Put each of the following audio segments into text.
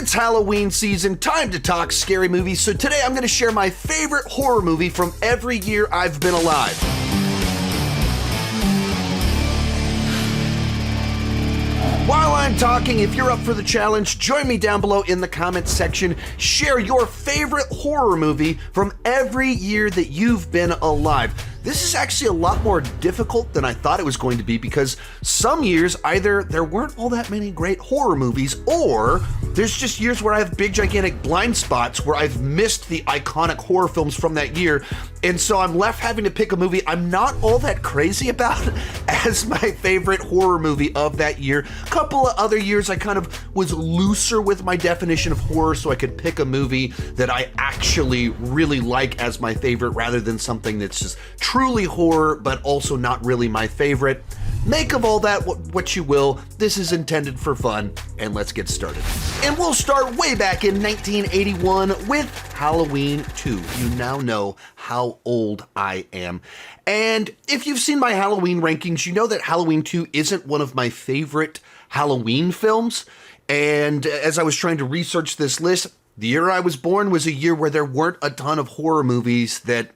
It's Halloween season, time to talk scary movies. So today I'm going to share my favorite horror movie from every year I've been alive. While I'm talking, if you're up for the challenge, join me down below in the comments section. Share your favorite horror movie from every year that you've been alive. This is actually a lot more difficult than I thought it was going to be because some years either there weren't all that many great horror movies or there's just years where I have big gigantic blind spots where I've missed the iconic horror films from that year, and so I'm left having to pick a movie I'm not all that crazy about as my favorite horror movie of that year. A couple of other years I kind of was looser with my definition of horror so I could pick a movie that I actually really like as my favorite rather than something that's just truly horror but also not really my favorite. Make of all that what you will. This is intended for fun, and let's get started. And we'll start way back in 1981 with Halloween 2. You now know how old I am. And if you've seen my Halloween rankings, you know that Halloween 2 isn't one of my favorite Halloween films. And as I was trying to research this list, the year I was born was a year where there weren't a ton of horror movies that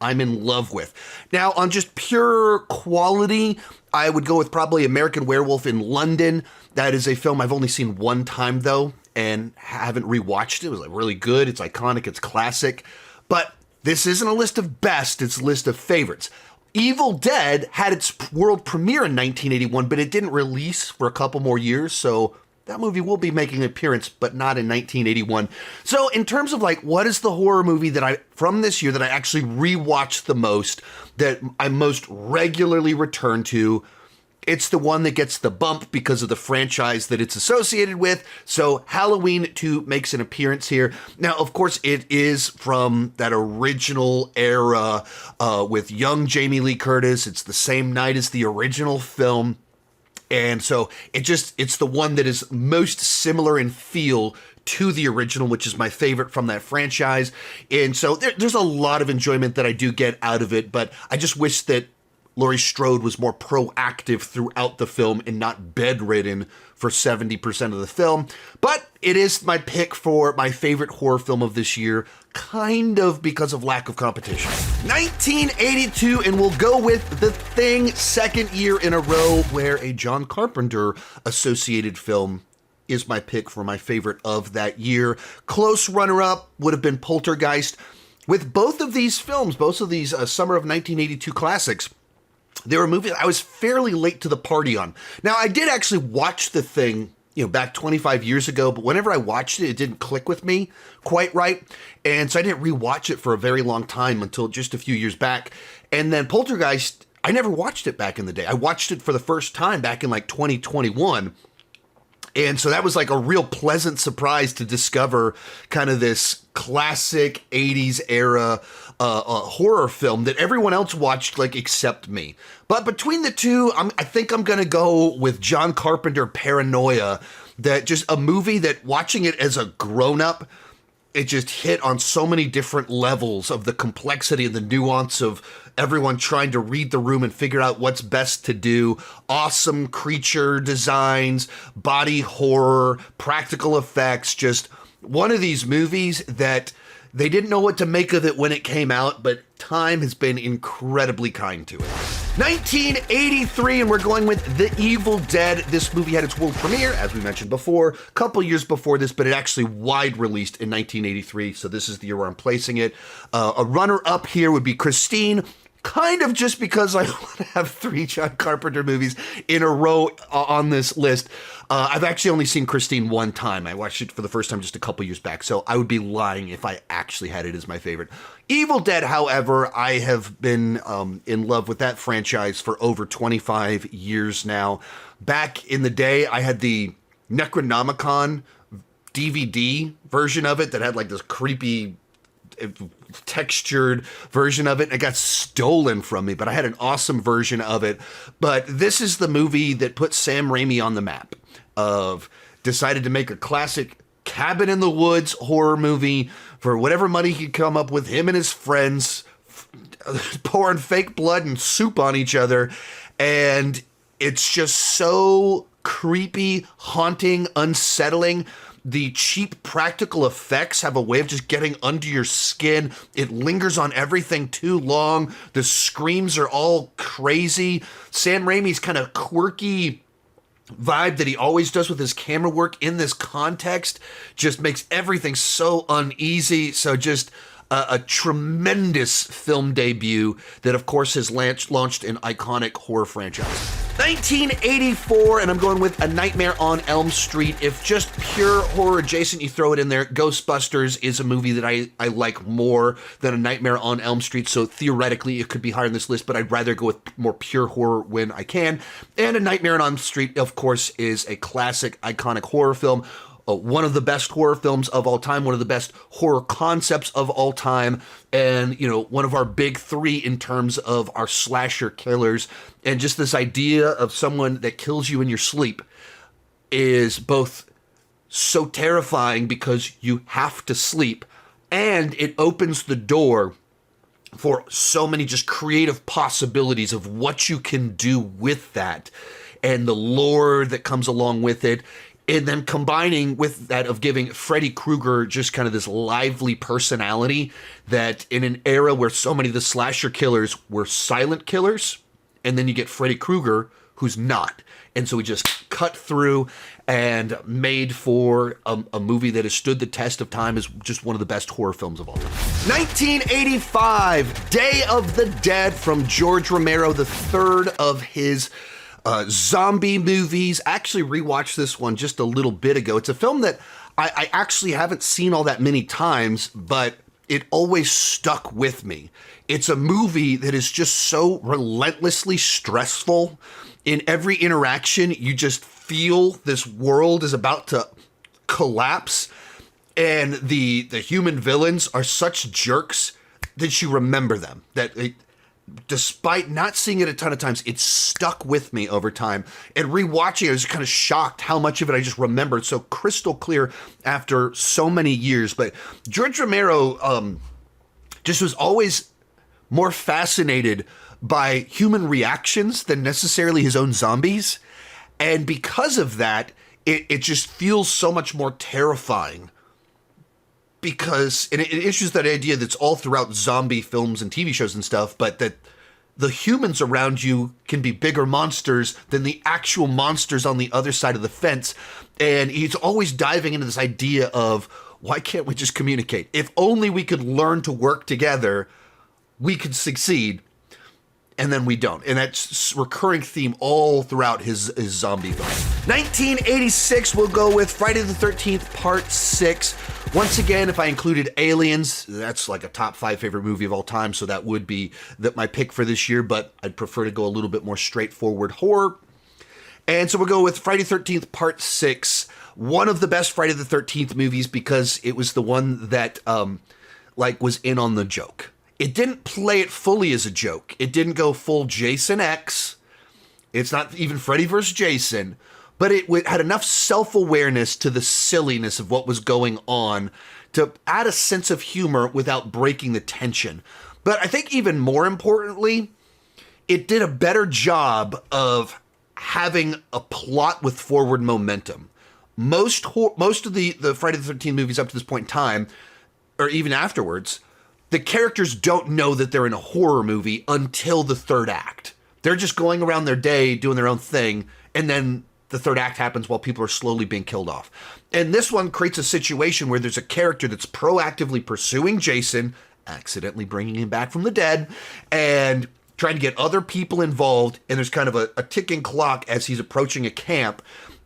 I'm in love with. Now, on just pure quality, I would go with probably American Werewolf in London. That is a film I've only seen one time, though, and haven't rewatched it. It was really good. It's iconic. It's classic. But this isn't a list of best. It's a list of favorites. Evil Dead had its world premiere in 1981, but it didn't release for a couple more years, so that movie will be making an appearance, but not in 1981. So in terms of what is the horror movie that from this year that I actually rewatched the most, that I most regularly return to, it's the one that gets the bump because of the franchise that it's associated with. So Halloween 2 makes an appearance here. Now, of course, it is from that original era with young Jamie Lee Curtis. It's the same night as the original film. And so it's the one that is most similar in feel to the original, which is my favorite from that franchise. And so there's a lot of enjoyment that I do get out of it, but I just wish that Laurie Strode was more proactive throughout the film and not bedridden for 70% of the film. But it is my pick for my favorite horror film of this year, kind of because of lack of competition. 1982, and we'll go with The Thing, second year in a row where a John Carpenter associated film is my pick for my favorite of that year. Close runner-up would have been Poltergeist. With both of these films, both of these summer of 1982 classics, they were movies I was fairly late to the party on. Now, I did actually watch The Thing, back 25 years ago, but whenever I watched it, it didn't click with me quite right. And so I didn't rewatch it for a very long time until just a few years back. And then Poltergeist, I never watched it back in the day. I watched it for the first time back in 2021. And so that was a real pleasant surprise to discover kind of this classic 80s era horror film that everyone else watched except me. But between the two, I think I'm going to go with John Carpenter Paranoia, that just a movie that watching it as a grown-up, it just hit on so many different levels of the complexity and the nuance of everyone trying to read the room and figure out what's best to do. Awesome creature designs, body horror, practical effects. Just one of these movies that they didn't know what to make of it when it came out, but time has been incredibly kind to it. 1983, and we're going with The Evil Dead. This movie had its world premiere, as we mentioned before, a couple years before this, but it actually wide released in 1983, so this is the year where I'm placing it. A runner-up here would be Christine, kind of just because I want to have 3 John Carpenter movies in a row on this list. I've actually only seen Christine one time. I watched it for the first time just a couple years back, so I would be lying if I actually had it as my favorite. Evil Dead, however, I have been in love with that franchise for over 25 years now. Back in the day, I had the Necronomicon DVD version of it that had this creepy textured version of it. It got stolen from me, but I had an awesome version of it. But this is the movie that put Sam Raimi on the map, of decided to make a classic cabin in the woods horror movie for whatever money he could come up with, him and his friends pouring fake blood and soup on each other. And it's just so creepy, haunting, unsettling. The cheap practical effects have a way of just getting under your skin. It lingers on everything too long. The screams are all crazy. Sam Raimi's kind of quirky vibe that he always does with his camera work in this context just makes everything so uneasy. So just a tremendous film debut that, of course, has launched an iconic horror franchise. 1984, and I'm going with A Nightmare on Elm Street. If just pure horror adjacent, you throw it in there. Ghostbusters is a movie that I like more than A Nightmare on Elm Street, so theoretically it could be higher on this list, but I'd rather go with more pure horror when I can. And A Nightmare on Elm Street, of course, is a classic, iconic horror film. One of the best horror films of all time, one of the best horror concepts of all time, and, you know, one of our big three in terms of our slasher killers. And just this idea of someone that kills you in your sleep is both so terrifying because you have to sleep, and it opens the door for so many just creative possibilities of what you can do with that and the lore that comes along with it. And then combining with that of giving Freddy Krueger just kind of this lively personality that in an era where so many of the slasher killers were silent killers, and then you get Freddy Krueger who's not. And so we just cut through and made for a movie that has stood the test of time as just one of the best horror films of all time. 1985, Day of the Dead from George Romero, the third of his zombie movies. I actually rewatched this one just a little bit ago. It's a film that I actually haven't seen all that many times, but it always stuck with me. It's a movie that is just so relentlessly stressful. In every interaction, you just feel this world is about to collapse, and the human villains are such jerks that you remember them. Despite not seeing it a ton of times, it stuck with me over time. And rewatching it, I was kind of shocked how much of it I just remembered so crystal clear after so many years. But George Romero just was always more fascinated by human reactions than necessarily his own zombies. And because of that, it just feels so much more terrifying. Because it issues that idea that's all throughout zombie films and TV shows and stuff, but that the humans around you can be bigger monsters than the actual monsters on the other side of the fence. And he's always diving into this idea of, why can't we just communicate? If only we could learn to work together, we could succeed. And then we don't. And that's a recurring theme all throughout his zombie films. 1986, we'll go with Friday the 13th, Part 6. Once again, if I included Aliens, that's like a top 5 favorite movie of all time, so that would be my pick for this year, but I'd prefer to go a little bit more straightforward horror. And so we'll go with Friday the 13th, Part 6. One of the best Friday the 13th movies because it was the one that was in on the joke. It didn't play it fully as a joke. It didn't go full Jason X. It's not even Freddy vs. Jason, but it had enough self-awareness to the silliness of what was going on to add a sense of humor without breaking the tension. But I think even more importantly, it did a better job of having a plot with forward momentum. Most of the Friday the 13th movies up to this point in time, or even afterwards, the characters don't know that they're in a horror movie until the third act. They're just going around their day doing their own thing, and then the third act happens while people are slowly being killed off. And this one creates a situation where there's a character that's proactively pursuing Jason, accidentally bringing him back from the dead, and trying to get other people involved, and there's kind of a ticking clock as he's approaching a camp.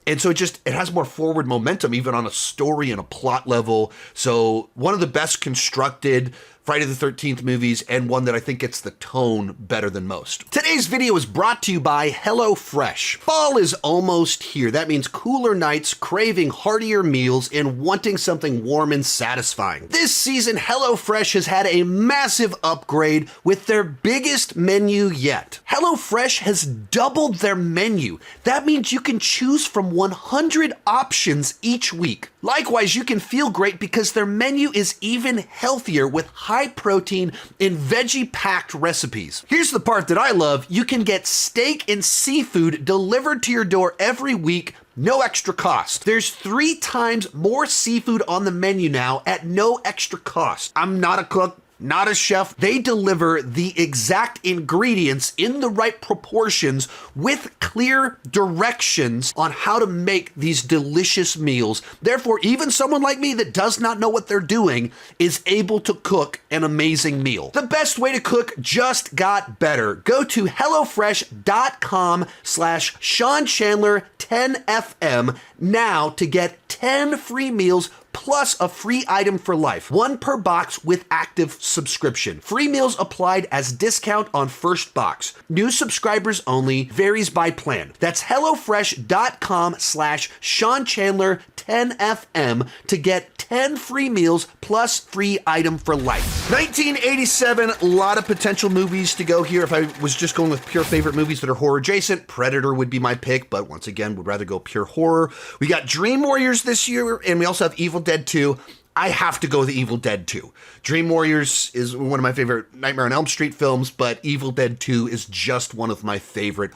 And so it has more forward momentum, even on a story and a plot level. So one of the best constructed Friday the 13th movies, and one that I think gets the tone better than most. Today's video is brought to you by HelloFresh. Fall is almost here. That means cooler nights, craving heartier meals, and wanting something warm and satisfying. This season, HelloFresh has had a massive upgrade with their biggest menu yet. HelloFresh has doubled their menu. That means you can choose from 100 options each week. Likewise, you can feel great because their menu is even healthier with high protein and veggie-packed recipes. Here's the part that I love. You can get steak and seafood delivered to your door every week, no extra cost. There's 3 times more seafood on the menu now at no extra cost. I'm not a cook, not a chef. They deliver the exact ingredients in the right proportions with clear directions on how to make these delicious meals. Therefore, even someone like me that does not know what they're doing is able to cook an amazing meal. The best way to cook just got better. Go to HelloFresh.com/SeanChandler10FM now to get 10 free meals plus a free item for life. 1 per box with active subscription. Free meals applied as discount on first box. New subscribers only. Varies by plan. That's HelloFresh.com/SeanChandler10FM to get 10 free meals plus free item for life. 1987, a lot of potential movies to go here. If I was just going with pure favorite movies that are horror adjacent, Predator would be my pick, but once again, would rather go pure horror. We got Dream Warriors this year, and we also have Evil Dead 2. I have to go with Evil Dead 2. Dream Warriors is one of my favorite Nightmare on Elm Street films, but Evil Dead 2 is just one of my favorite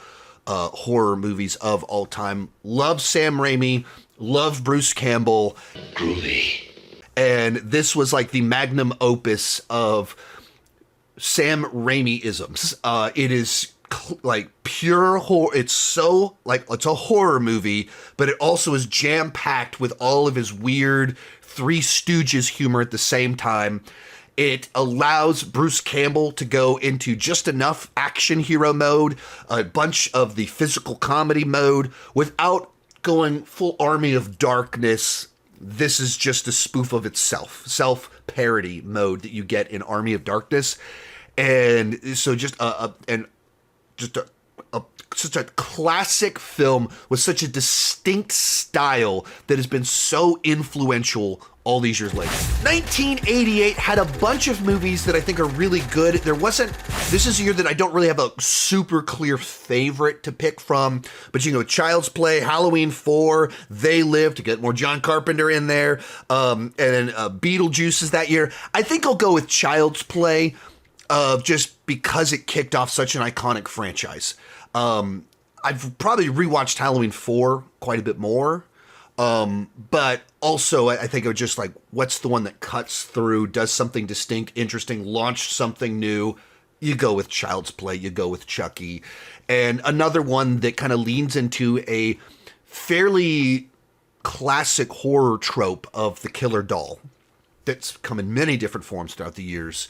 horror movies of all time. Love Sam Raimi, love Bruce Campbell. Groovy. And this was like the magnum opus of Sam Raimi-isms. It is like pure horror. It's so like, it's a horror movie, but it also is jam-packed with all of his weird Three Stooges humor at the same time. It allows Bruce Campbell to go into just enough action hero mode, a bunch of the physical comedy mode, without going full Army of Darkness. This is just a spoof of itself, self-parody mode that you get in Army of Darkness. And so just such a classic film with such a distinct style that has been so influential all these years later. 1988 had a bunch of movies that I think are really good. This is a year that I don't really have a super clear favorite to pick from, but you know, Child's Play, Halloween 4, They Live, to get more John Carpenter in there, and then Beetlejuice is that year. I think I'll go with Child's Play, just because it kicked off such an iconic franchise. I've probably rewatched Halloween 4 quite a bit more. But also I think of just like, what's the one that cuts through, does something distinct, interesting, launched something new. You go with Child's Play, you go with Chucky. And another one that kind of leans into a fairly classic horror trope of the killer doll that's come in many different forms throughout the years,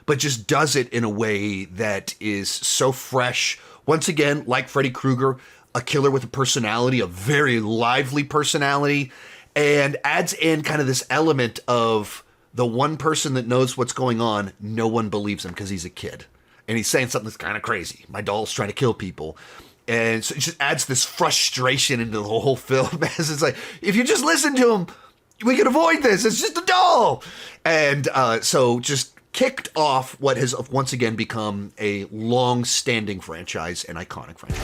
but just does it in a way that is so fresh. Once again, like Freddy Krueger, a killer with a personality, a very lively personality, and adds in kind of this element of the one person that knows what's going on, no one believes him because he's a kid. And he's saying something that's kind of crazy. My doll's trying to kill people. And so it just adds this frustration into the whole film. As it's like, if you just listen to him, we can avoid this. It's just a doll. And so just kicked off what has once again become a long-standing franchise, an iconic franchise.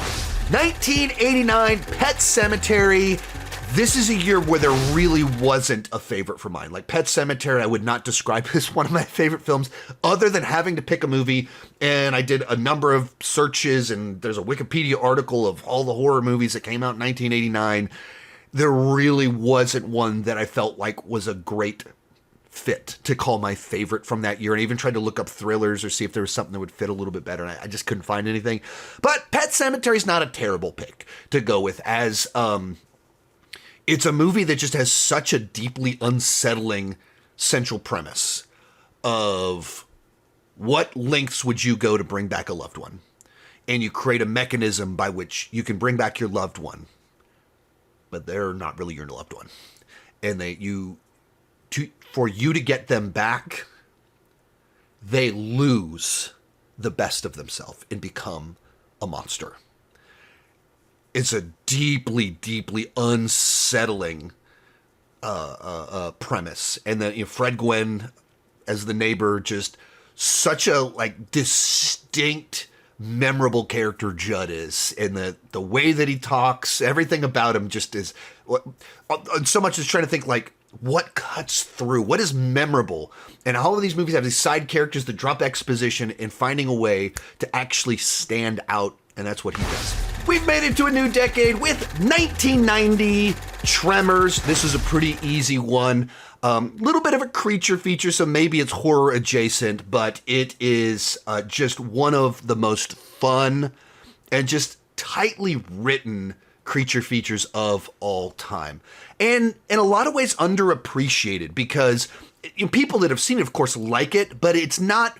1989, Pet Sematary. This is a year where there really wasn't a favorite for mine. Like Pet Sematary, I would not describe as one of my favorite films other than having to pick a movie. And I did a number of searches, and there's a Wikipedia article of all the horror movies that came out in 1989. There really wasn't one that I felt like was a great fit to call my favorite from that year. And I even tried to look up thrillers or see if there was something that would fit a little bit better, and I just couldn't find anything. But Pet Sematary is not a terrible pick to go with, as it's a movie that just has such a deeply unsettling central premise of what lengths would you go to bring back a loved one, and you create a mechanism by which you can bring back your loved one, but they're not really your loved one, and for you to get them back, they lose the best of themselves and become a monster. It's a deeply, deeply unsettling premise. And then Fred Gwynne as the neighbor, just such a like distinct memorable character Judd is, and the way that he talks, everything about him just is, so much is trying to think like, what cuts through, what is memorable, and all of these movies have these side characters that drop exposition and finding a way to actually stand out, and that's what he does. We've made it to a new decade with 1990 Tremors. This is a pretty easy one. Little bit of a creature feature, so maybe it's horror adjacent, but it is just one of the most fun and just tightly written creature features of all time. And in a lot of ways underappreciated, because people that have seen it, of course, like it, but it's not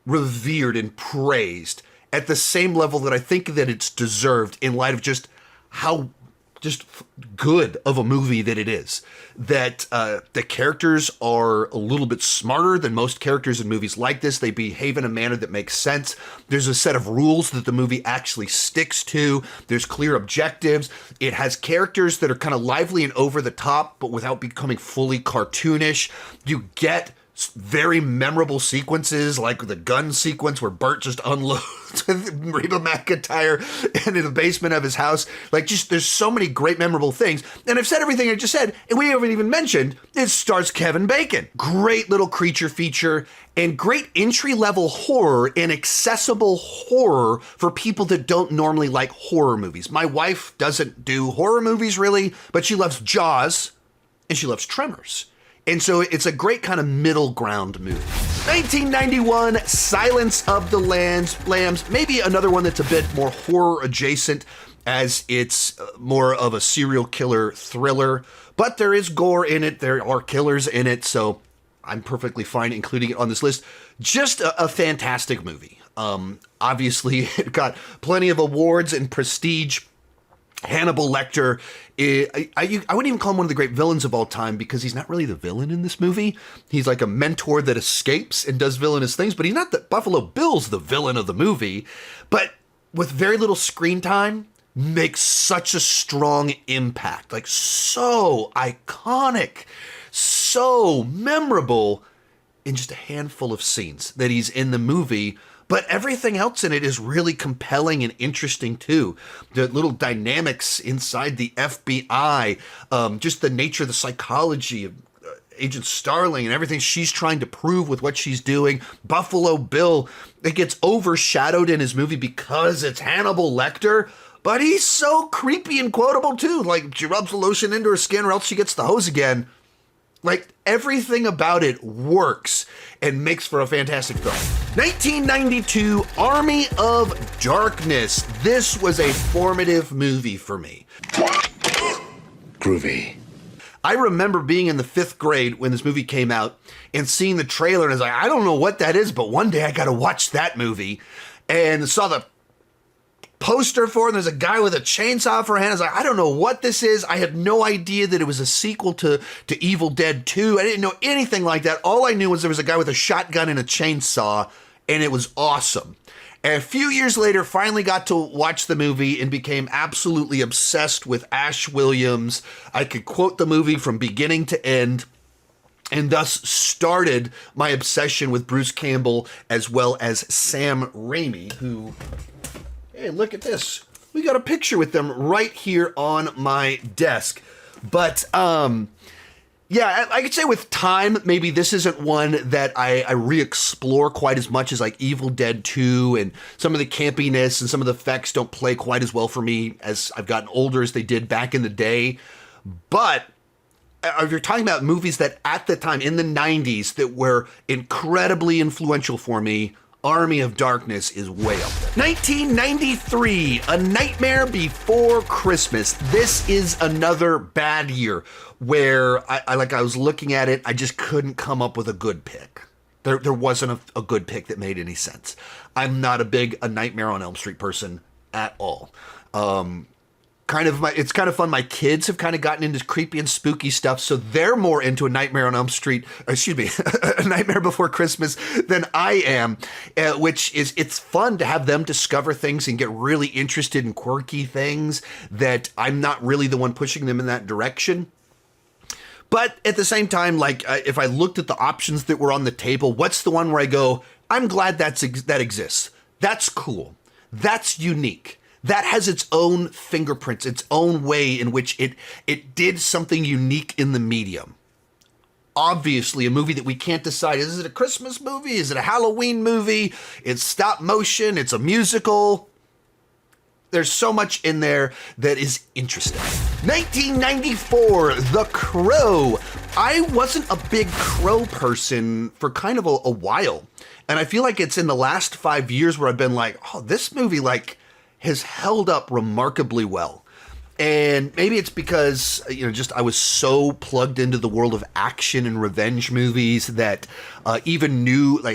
revered and praised at the same level that I think that it's deserved in light of just how just good of a movie that it is. That the characters are a little bit smarter than most characters in movies like this. They behave in a manner that makes sense. There's a set of rules that the movie actually sticks to. There's clear objectives. It has characters that are kind of lively and over the top, but without becoming fully cartoonish. You get very memorable sequences, like the gun sequence where Burt just unloads Reba McEntire in the basement of his house. Like, just there's so many great memorable things. And I've said everything I just said, and we haven't even mentioned it stars Kevin Bacon. Great little creature feature and great entry-level horror and accessible horror for people that don't normally like horror movies. My wife doesn't do horror movies really, but she loves Jaws and she loves Tremors. And so it's a great kind of middle ground movie. 1991, Silence of the Lambs. Maybe another one that's a bit more horror adjacent, as it's more of a serial killer thriller. But there is gore in it. There are killers in it. So I'm perfectly fine including it on this list. Just a fantastic movie. Obviously, it got plenty of awards and prestige. Hannibal Lecter, I wouldn't even call him one of the great villains of all time, because he's not really the villain in this movie. He's like a mentor that escapes and does villainous things, but he's not Buffalo Bill's the villain of the movie. But with very little screen time, makes such a strong impact. Like, so iconic, so memorable in just a handful of scenes that he's in the movie. But everything else in it is really compelling and interesting too. The little dynamics inside the FBI, just the nature of the psychology of Agent Starling and everything she's trying to prove with what she's doing. Buffalo Bill, it gets overshadowed in his movie because it's Hannibal Lecter, but he's so creepy and quotable too. Like, she rubs the lotion into her skin or else she gets the hose again. Like, everything about it works and makes for a fantastic film. 1992, Army of Darkness. This was a formative movie for me. Groovy. I remember being in the 5th grade when this movie came out and seeing the trailer, and I was like, I don't know what that is, but one day I gotta watch that movie. And saw the poster for it, and there's a guy with a chainsaw for a hand. I was like, I don't know what this is. I had no idea that it was a sequel to Evil Dead 2. I didn't know anything like that. All I knew was there was a guy with a shotgun and a chainsaw, and it was awesome. And a few years later, finally got to watch the movie and became absolutely obsessed with Ash Williams. I could quote the movie from beginning to end, and thus started my obsession with Bruce Campbell as well as Sam Raimi, who... Hey, look at this. We got a picture with them right here on my desk. But, yeah, I could say with time, maybe this isn't one that I re-explore quite as much as like Evil Dead 2, and some of the campiness and some of the effects don't play quite as well for me as I've gotten older as they did back in the day. But if you're talking about movies that at the time, in the 90s, that were incredibly influential for me, Army of Darkness is way up there. 1993, A Nightmare Before Christmas. This is another bad year where I was looking at it, I just couldn't come up with a good pick. There wasn't a good pick that made any sense. I'm not a big A Nightmare on Elm Street person at all. It's kind of fun. My kids have kind of gotten into creepy and spooky stuff, so they're more into A Nightmare on Elm Street, A Nightmare Before Christmas than I am, it's fun to have them discover things and get really interested in quirky things that I'm not really the one pushing them in that direction. But at the same time, like, if I looked at the options that were on the table, what's the one where I go, I'm glad that exists? That's cool. That's unique. That has its own fingerprints, its own way in which it did something unique in the medium. Obviously, a movie that we can't decide, is it a Christmas movie? Is it a Halloween movie? It's stop motion, it's a musical. There's so much in there that is interesting. 1994, The Crow. I wasn't a big Crow person for kind of a while. And I feel like it's in the last 5 years where I've been like, oh, this movie has held up remarkably well. And maybe it's because, I was so plugged into the world of action and revenge movies that even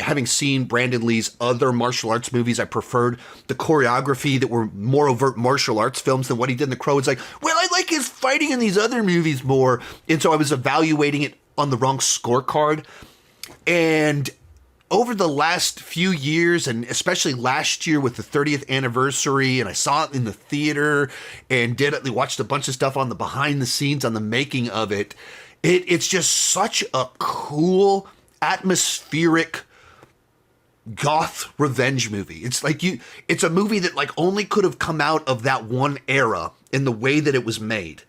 having seen Brandon Lee's other martial arts movies, I preferred the choreography that were more overt martial arts films than what he did in The Crow. It's like, well, I like his fighting in these other movies more. And so I was evaluating it on the wrong scorecard. And over the last few years, and especially last year with the 30th anniversary, and I saw it in the theater and watched a bunch of stuff on the behind the scenes on the making of it. It's just such a cool, atmospheric goth revenge movie. It's a movie that only could have come out of that one era in the way that it was made.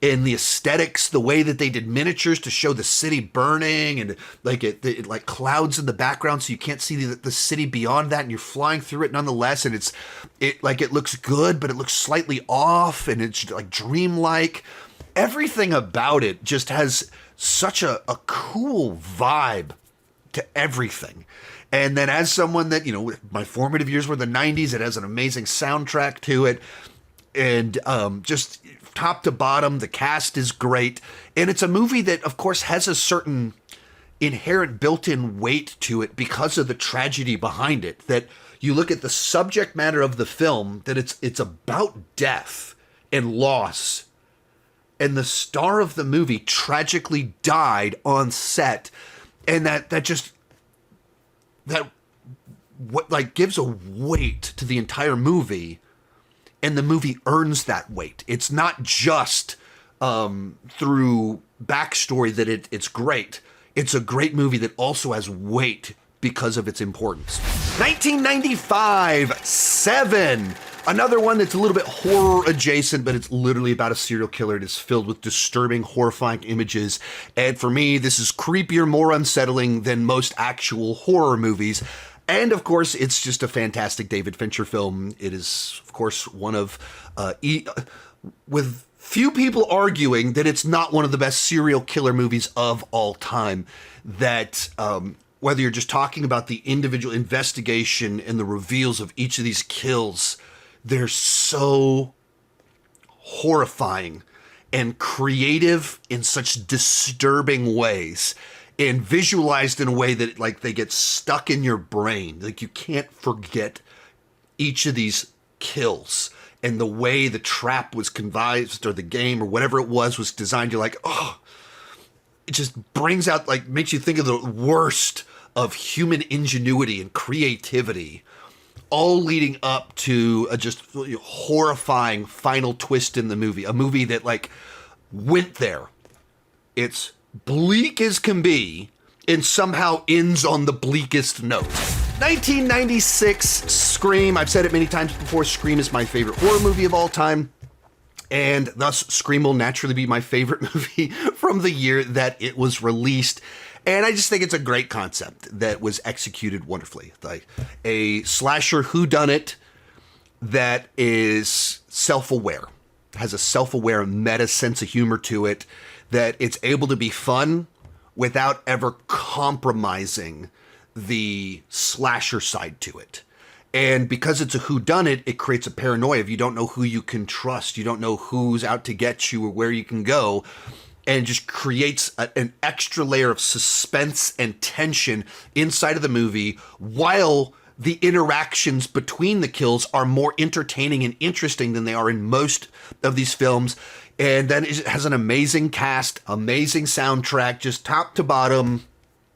In the aesthetics, the way that they did miniatures to show the city burning, and it clouds in the background so you can't see the city beyond that, and you're flying through it nonetheless, and it looks good, but it looks slightly off, and it's dreamlike. Everything about it just has such a cool vibe to everything. And then as someone that, my formative years were the 90s, it has an amazing soundtrack to it, and just top to bottom, the cast is great. And it's a movie that, of course, has a certain inherent built-in weight to it because of the tragedy behind it. That you look at the subject matter of the film, that it's about death and loss. And the star of the movie tragically died on set. And that gives a weight to the entire movie. And the movie earns that weight. It's not just through backstory that it's great. It's a great movie that also has weight because of its importance. 1995, Seven. Another one that's a little bit horror adjacent, but it's literally about a serial killer. It is filled with disturbing, horrifying images. And for me, this is creepier, more unsettling than most actual horror movies. And, of course, it's just a fantastic David Fincher film. It is, of course, one of, with few people arguing that it's not one of the best serial killer movies of all time. That whether you're just talking about the individual investigation and the reveals of each of these kills, they're so horrifying and creative in such disturbing ways. And visualized in a way that they get stuck in your brain. You can't forget each of these kills. And the way the trap was convised, or the game, or whatever it was designed, you're like, oh, it just brings out, makes you think of the worst of human ingenuity and creativity, all leading up to a just horrifying final twist in the movie. A movie that went there. It's bleak as can be, and somehow ends on the bleakest note. 1996, Scream. I've said it many times before, Scream is my favorite horror movie of all time, and thus Scream will naturally be my favorite movie from the year that it was released. And I just think it's a great concept that was executed wonderfully. A slasher whodunit that is self-aware, has a self-aware meta sense of humor to it, that it's able to be fun without ever compromising the slasher side to it. And because it's a whodunit, it creates a paranoia of you don't know who you can trust. You don't know who's out to get you or where you can go. And it just creates an extra layer of suspense and tension inside of the movie, while the interactions between the kills are more entertaining and interesting than they are in most of these films. And then it has an amazing cast, amazing soundtrack, just top to bottom.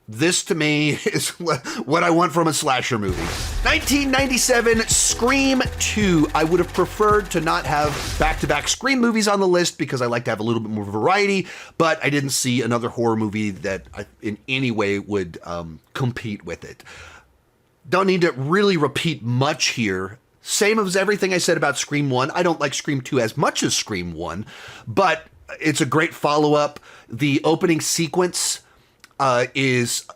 This, to me, is what I want from a slasher movie. 1997, Scream 2. I would have preferred to not have back-to-back Scream movies on the list because I like to have a little bit more variety, but I didn't see another horror movie that in any way would compete with it. don't need to really repeat much here. Same as everything I said about Scream 1. I don't like Scream 2 as much as Scream 1, but it's a great follow-up. The opening sequence is,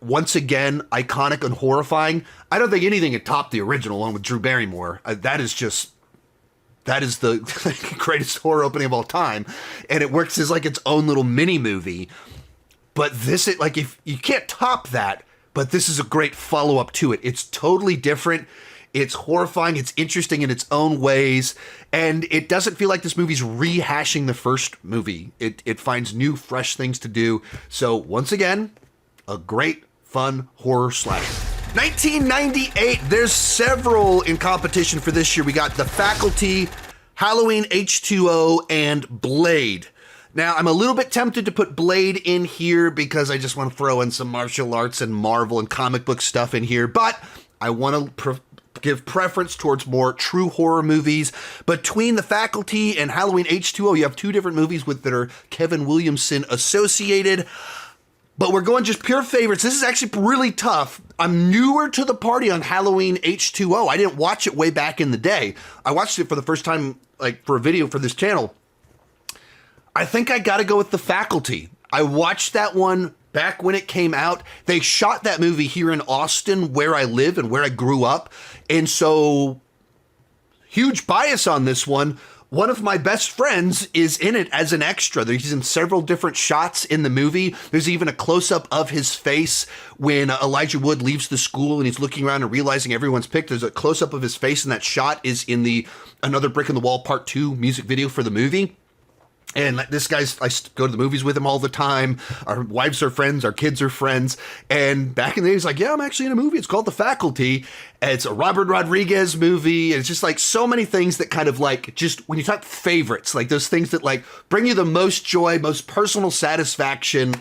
once again, iconic and horrifying. I don't think anything can top the original one with Drew Barrymore. That is the greatest horror opening of all time. And it works as like its own little mini movie. But this, if you can't top that, but this is a great follow-up to it. It's totally different. It's horrifying. It's interesting in its own ways. And it doesn't feel like this movie's rehashing the first movie. It finds new, fresh things to do. So once again, a great, fun horror slasher. 1998, there's several in competition for this year. We got The Faculty, Halloween H2O, and Blade. Now, I'm a little bit tempted to put Blade in here because I just want to throw in some martial arts and Marvel and comic book stuff in here, but I want to give preference towards more true horror movies. Between The Faculty and Halloween H2O, you have two different movies that are Kevin Williamson associated. But we're going just pure favorites. This is actually really tough. I'm newer to the party on Halloween H2O. I didn't watch it way back in the day. I watched it for the first time, for a video for this channel. I think I got to go with The Faculty. I watched that one back when it came out. They shot that movie here in Austin, where I live and where I grew up. And so, huge bias on this one. One of my best friends is in it as an extra. He's in several different shots in the movie. There's even a close-up of his face when Elijah Wood leaves the school and he's looking around and realizing everyone's picked. There's a close-up of his face, and that shot is in the Another Brick in the Wall Part 2 music video for the movie. And this guy's, I go to the movies with him all the time. Our wives are friends. Our kids are friends. And back in the day, he's like, yeah, I'm actually in a movie. It's called The Faculty. It's a Robert Rodriguez movie. And it's just so many things that kind of just when you talk favorites, those things that bring you the most joy, most personal satisfaction,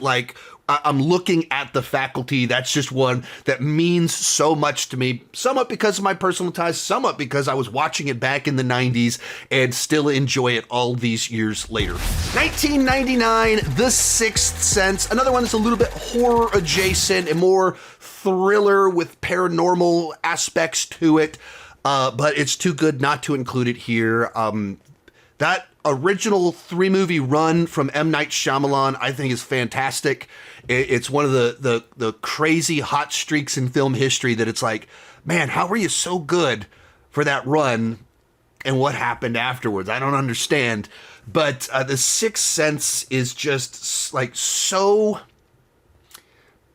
I'm looking at The Faculty. That's just one that means so much to me, somewhat because of my personal ties, somewhat because I was watching it back in the 90s and still enjoy it all these years later. 1999, The Sixth Sense, another one that's a little bit horror adjacent and more thriller with paranormal aspects to it, but it's too good not to include it here. That original 3-movie run from M. Night Shyamalan, I think, is fantastic. It's one of the crazy hot streaks in film history that it's man, how were you so good for that run and what happened afterwards? I don't understand. But The Sixth Sense is just so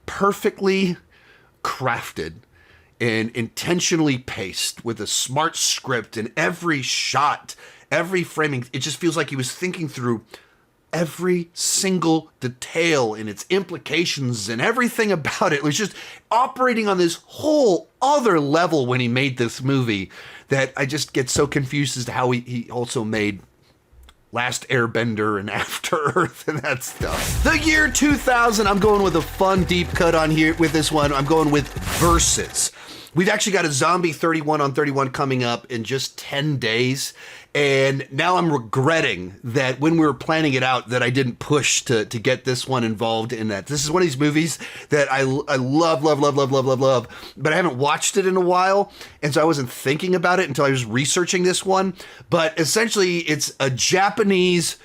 perfectly crafted and intentionally paced with a smart script, and every shot, every framing, it just feels like he was thinking through every single detail and its implications and everything about it. It was just operating on this whole other level when he made this movie that I just get so confused as to how he also made Last Airbender and After Earth and that stuff. The year 2000, I'm going with a fun deep cut on here with this one. I'm going with Versus. We've actually got a Zombie 31 on 31 coming up in just 10 days. And now I'm regretting that when we were planning it out that I didn't push to get this one involved in that. This is one of these movies that I love, but I haven't watched it in a while. And so I wasn't thinking about it until I was researching this one. But essentially it's a Japanese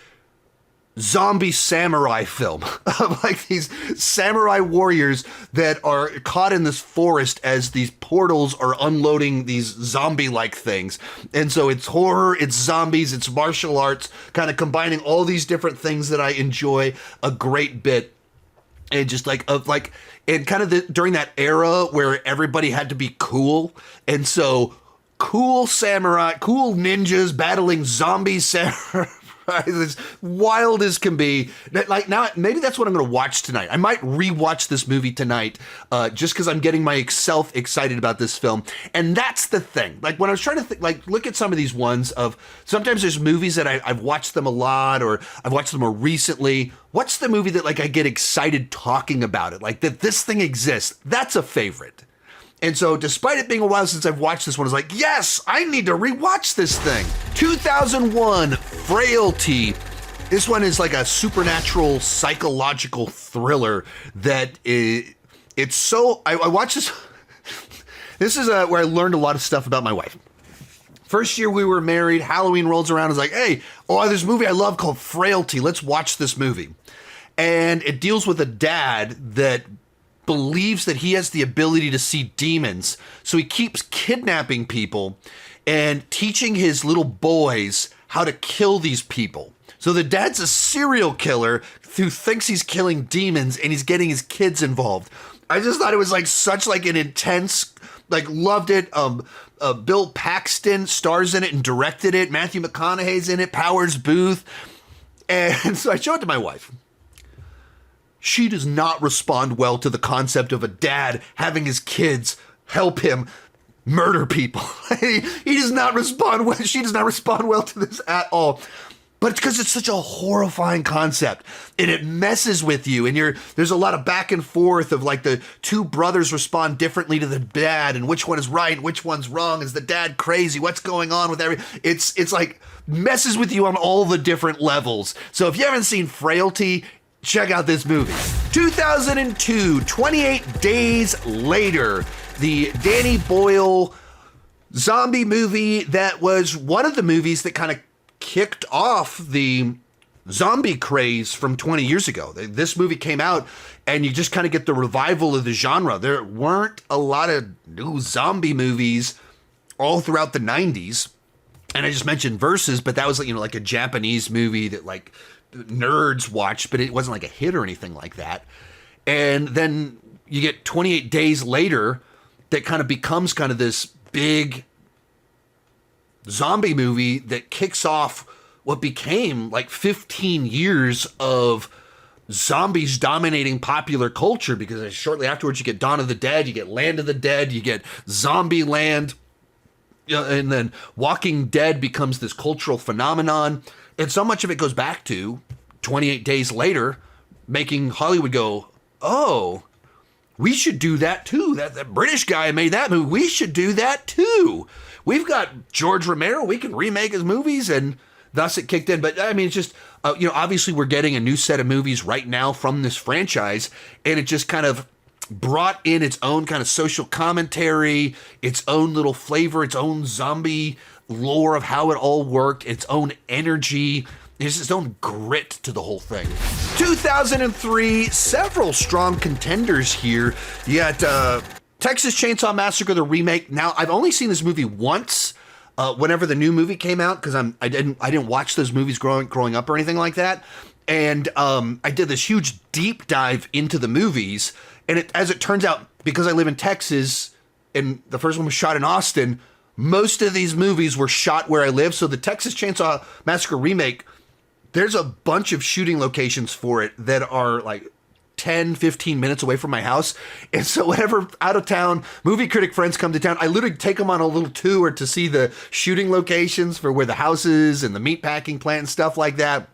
zombie samurai film of these samurai warriors that are caught in this forest as these portals are unloading these zombie-like things. And so it's horror, it's zombies, it's martial arts, kind of combining all these different things that I enjoy a great bit. And just and kind of during that era where everybody had to be cool. And so cool samurai, cool ninjas battling zombie samurai. As wild as can be. Now, maybe that's what I'm going to watch tonight. I might rewatch this movie tonight just because I'm getting myself excited about this film. And that's the thing. When I was trying to think, look at some of these ones of sometimes there's movies that I've watched them a lot or I've watched them more recently. What's the movie that I get excited talking about it? That this thing exists. That's a favorite. And so despite it being a while since I've watched this one, I was yes, I need to rewatch this thing. 2001, Frailty. This one is a supernatural psychological thriller that it's so, I watched this. This is where I learned a lot of stuff about my wife. First year we were married, Halloween rolls around. I was like, hey, there's a movie I love called Frailty. Let's watch this movie. And it deals with a dad that believes that he has the ability to see demons. So he keeps kidnapping people and teaching his little boys how to kill these people. So the dad's a serial killer who thinks he's killing demons, and he's getting his kids involved. I just thought it was like such like an intense, like loved it. Bill Paxton stars in it and directed it. Matthew McConaughey's in it. Powers Booth. And so I showed it to my wife. She does not respond well to the concept of a dad having his kids help him murder people. He does not respond well. She does not respond well to this at all. But it's because it's such a horrifying concept, and it messes with you, and there's a lot of back and forth of like the two brothers respond differently to the dad, and which one is right and which one's wrong. Is the dad crazy? What's going on with it's like messes with you on all the different levels. So if you haven't seen Frailty, check out this movie. 2002, 28 Days Later, the Danny Boyle zombie movie that was one of the movies that kind of kicked off the zombie craze from 20 years ago. This movie came out and you just kind of get the revival of the genre. There weren't a lot of new zombie movies all throughout the 90s. And I just mentioned Versus, but that was like a Japanese movie that like nerds watched, but it wasn't like a hit or anything like that. And then you get 28 Days Later that kind of becomes kind of this big zombie movie that kicks off what became like 15 years of zombies dominating popular culture, because shortly afterwards you get Dawn of the Dead, you get Land of the Dead, you get Zombieland, and then Walking Dead becomes this cultural phenomenon. And so much of it goes back to 28 Days Later, making Hollywood go, oh, we should do that too. That British guy made that movie. We should do that too. We've got George Romero. We can remake his movies, and thus it kicked in. But I mean, it's just, obviously we're getting a new set of movies right now from this franchise, and it just kind of brought in its own kind of social commentary, its own little flavor, its own zombie lore of how it all worked, its own energy. There's its own grit to the whole thing. 2003, several strong contenders here. You got Texas Chainsaw Massacre, the remake. Now, I've only seen this movie once, whenever the new movie came out, because I didn't watch those movies growing up or anything like that. And I did this huge deep dive into the movies. And as it turns out, because I live in Texas, and the first one was shot in Austin, most of these movies were shot where I live. So the Texas Chainsaw Massacre remake, there's a bunch of shooting locations for it that are like 10, 15 minutes away from my house. And so whenever out of town movie critic friends come to town, I literally take them on a little tour to see the shooting locations for where the house is and the meatpacking plant and stuff like that.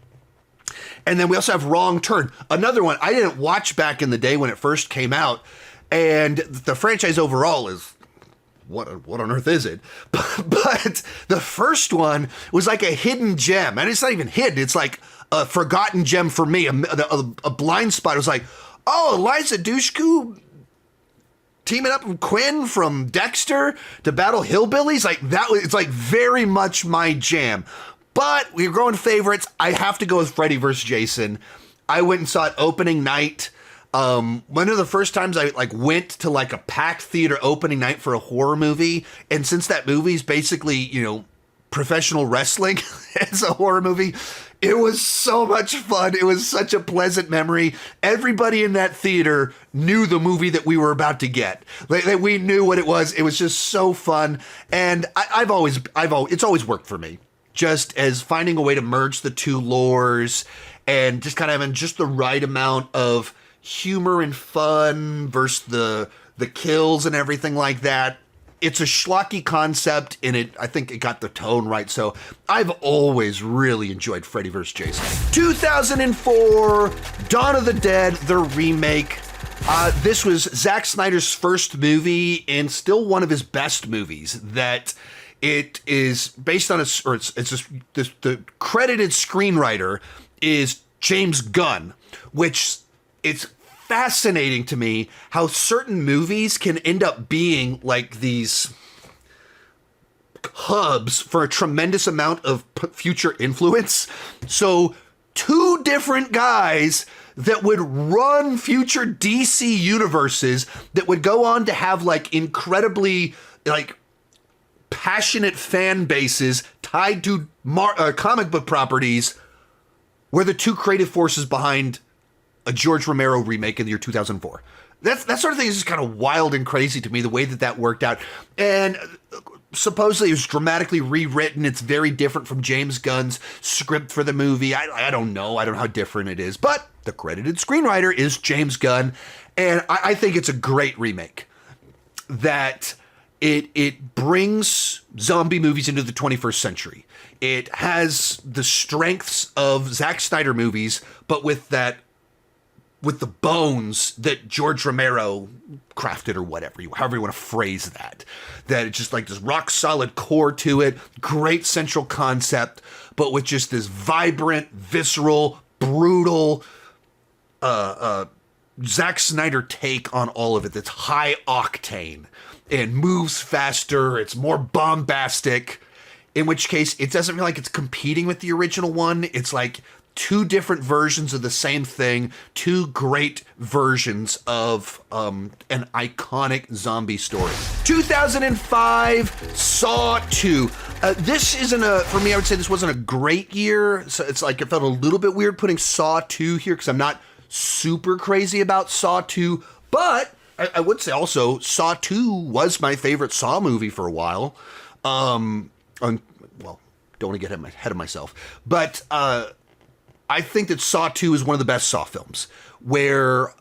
And then we also have Wrong Turn, another one I didn't watch back in the day when it first came out. And the franchise overall is, what on earth is it? But the first one was like a hidden gem. And it's not even hidden. It's like a forgotten gem for me, a blind spot. It was like, oh, Eliza Dushku teaming up with Quinn from Dexter to battle hillbillies. Like that, it's like very much my jam. But we're going favorites. I have to go with Freddy vs. Jason. I went and saw it opening night. One of the first times I went to like a packed theater opening night for a horror movie. And since that movie is basically, professional wrestling as a horror movie, it was so much fun. It was such a pleasant memory. Everybody in that theater knew the movie that we were about to get. We knew what it was. It was just so fun. And it's always worked for me. Just as finding a way to merge the two lores and just kind of having just the right amount of humor and fun versus the kills and everything like that. It's a schlocky concept, and I think it got the tone right. So I've always really enjoyed Freddy vs. Jason. 2004, Dawn of the Dead, the remake. This was Zack Snyder's first movie and still one of his best movies. That it is based on the credited screenwriter is James Gunn, which it's fascinating to me how certain movies can end up being like these hubs for a tremendous amount of future influence. So two different guys that would run future DC universes that would go on to have like incredibly like passionate fan bases tied to comic book properties were the two creative forces behind a George Romero remake in the year 2004. That sort of thing is just kind of wild and crazy to me, the way that worked out. And supposedly it was dramatically rewritten. It's very different from James Gunn's script for the movie. I don't know. I don't know how different it is. But the credited screenwriter is James Gunn. And I think it's a great remake. That it brings zombie movies into the 21st century. It has the strengths of Zack Snyder movies, but with the bones that George Romero crafted, or whatever, however you want to phrase that. That it's just like this rock solid core to it, great central concept, but with just this vibrant, visceral, brutal, Zack Snyder take on all of it that's high octane and moves faster. It's more bombastic, in which case it doesn't feel like it's competing with the original one. It's like two different versions of the same thing, two great versions of an iconic zombie story. 2005, Saw 2. This isn't for me, I would say this wasn't a great year. So it's like, it felt a little bit weird putting Saw 2 here because I'm not super crazy about Saw 2, but I would say also Saw 2 was my favorite Saw movie for a while. Well, don't want to get ahead of myself, but I think that Saw 2 is one of the best Saw films, where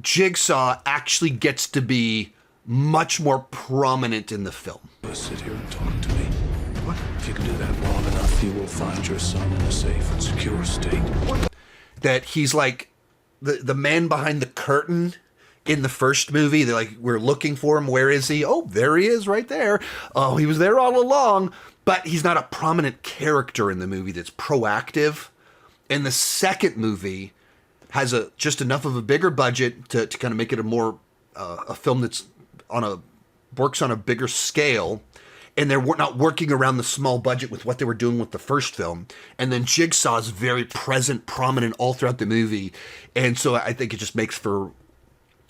Jigsaw actually gets to be much more prominent in the film. Sit here and talk to me. What? If you can do that long enough, you will find your son in a safe and secure state. What? That he's like the man behind the curtain in the first movie. They're like, we're looking for him. Where is he? Oh, there he is right there. Oh, he was there all along. But he's not a prominent character in the movie that's proactive. And the second movie has just enough of a bigger budget to kind of make it a film that's works on a bigger scale. And they're not working around the small budget with what they were doing with the first film. And then Jigsaw is very present, prominent all throughout the movie. And so I think it just makes for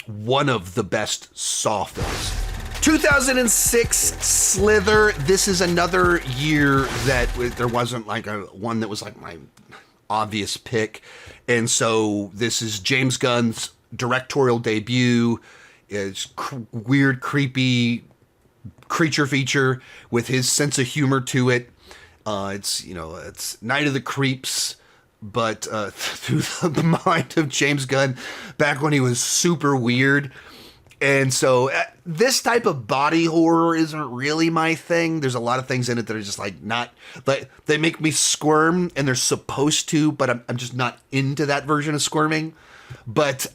one of the best Saw films. 2006, Slither. This is another year that there wasn't like one that was like my obvious pick. And so this is James Gunn's directorial debut. It's weird, creepy creature feature with his sense of humor to it. It's Night of the Creeps, but through the mind of James Gunn back when he was super weird. And so this type of body horror isn't really my thing. There's a lot of things in it that are just like not, like they make me squirm, and they're supposed to, but I'm just not into that version of squirming. But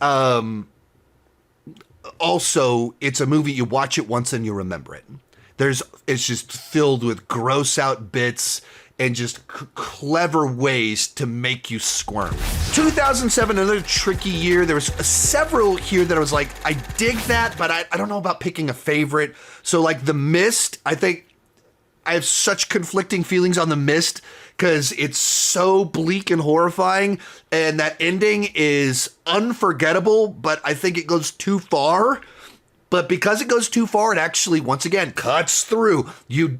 also, it's a movie, you watch it once and you remember it. It's just filled with gross out bits and just clever ways to make you squirm. 2007, another tricky year. There was several here that I was like, I dig that, but I don't know about picking a favorite. So like The Mist, I think I have such conflicting feelings on The Mist because it's so bleak and horrifying, and that ending is unforgettable, but I think it goes too far. But because it goes too far, it actually, once again, cuts through. You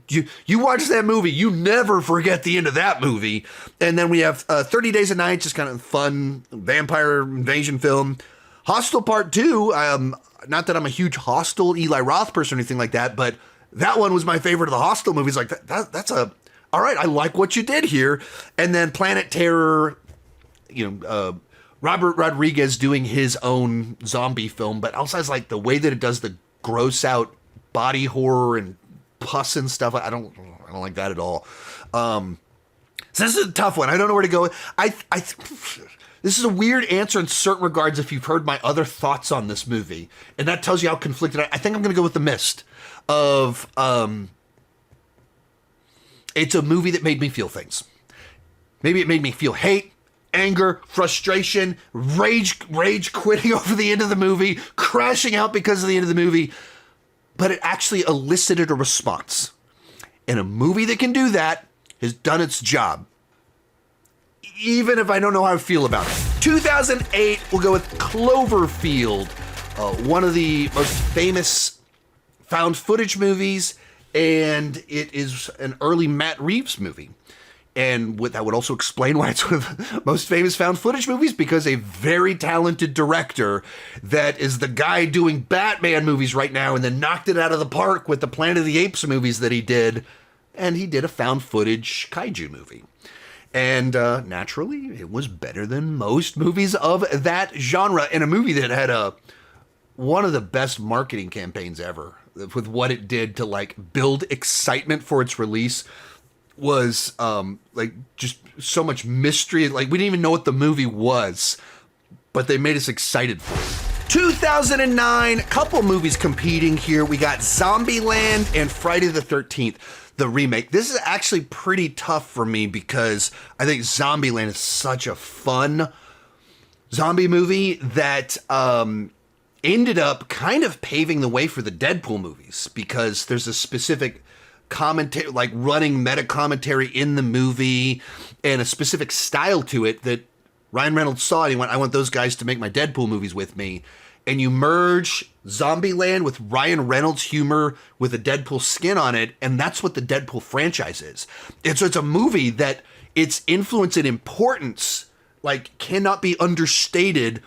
watch that movie, you never forget the end of that movie. And then we have 30 Days a Night, just kind of fun vampire invasion film. Hostel Part 2, not that I'm a huge Hostel Eli Roth person or anything like that, but that one was my favorite of the Hostel movies. Like, that's all right, I like what you did here. And then Planet Terror, Robert Rodriguez doing his own zombie film, but also has like the way that it does the gross out body horror and pus and stuff. I don't like that at all. So this is a tough one. I don't know where to go. This is a weird answer in certain regards if you've heard my other thoughts on this movie, and that tells you how conflicted I think I'm going to go with The Mist. It's a movie that made me feel things. Maybe it made me feel hate. anger, frustration, rage quitting over the end of the movie, crashing out because of the end of the movie. But it actually elicited a response. And a movie that can do that has done its job. Even if I don't know how I feel about it. 2008, we'll go with Cloverfield, one of the most famous found footage movies, and it is an early Matt Reeves movie. And that would also explain why it's one of the most famous found footage movies, because a very talented director that is the guy doing Batman movies right now and then knocked it out of the park with the Planet of the Apes movies that he did. And he did a found footage kaiju movie. And naturally, it was better than most movies of that genre, and a movie that had one of the best marketing campaigns ever with what it did to like build excitement for its release. Was like just so much mystery. Like, we didn't even know what the movie was, but they made us excited for it. 2009, couple movies competing here. We got Zombieland and Friday the 13th, the remake. This is actually pretty tough for me because I think Zombieland is such a fun zombie movie that ended up kind of paving the way for the Deadpool movies, because there's a specific commentary, like running meta commentary in the movie, and a specific style to it that Ryan Reynolds saw, and he went, I want those guys to make my Deadpool movies with me. And you merge Zombieland with Ryan Reynolds humor with a Deadpool skin on it, and that's what the Deadpool franchise is. And so it's a movie that its influence and importance like cannot be understated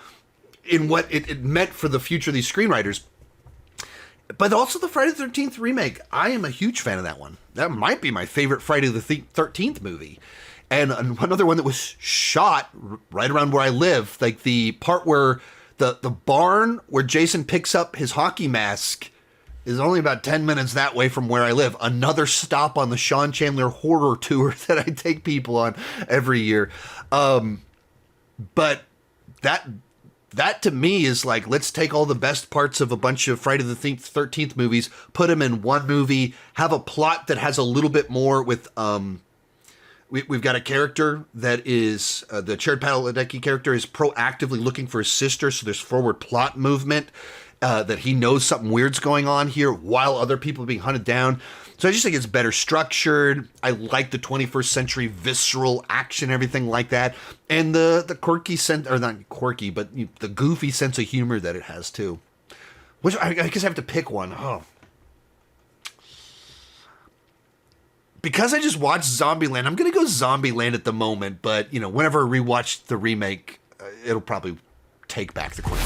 in what it meant for the future of these screenwriters. But also the Friday the 13th remake. I am a huge fan of that one. That might be my favorite Friday the 13th movie. And another one that was shot right around where I live. Like the part where the barn where Jason picks up his hockey mask is only about 10 minutes that way from where I live. Another stop on the Sean Chandler horror tour that I take people on every year. But that to me is like, let's take all the best parts of a bunch of Friday the 13th movies, put them in one movie, have a plot that has a little bit more with, we've got a character that is, the Jared Padalecki character is proactively looking for his sister, so there's forward plot movement, that he knows something weird's going on here while other people are being hunted down. So I just think it's better structured. I like the 21st century visceral action, everything like that. And the quirky sense, or not quirky, but the goofy sense of humor that it has too. Which I guess I have to pick one. Oh. Because I just watched Zombieland, I'm going to go Zombieland at the moment. But, whenever I rewatch the remake, it'll probably take back the crown.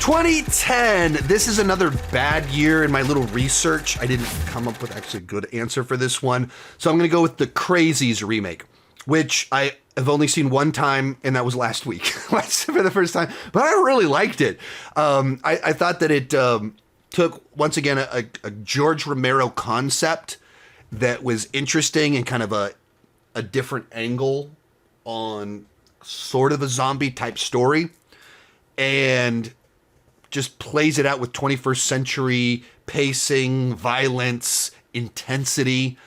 2010, this is another bad year in my little research. I didn't come up with actually a good answer for this one. So I'm going to go with the Crazies remake, which I have only seen one time, and that was last week for the first time. But I really liked it. I thought that it took, once again, a George Romero concept that was interesting and kind of a different angle on sort of a zombie type story, and just plays it out with 21st century pacing, violence, intensity.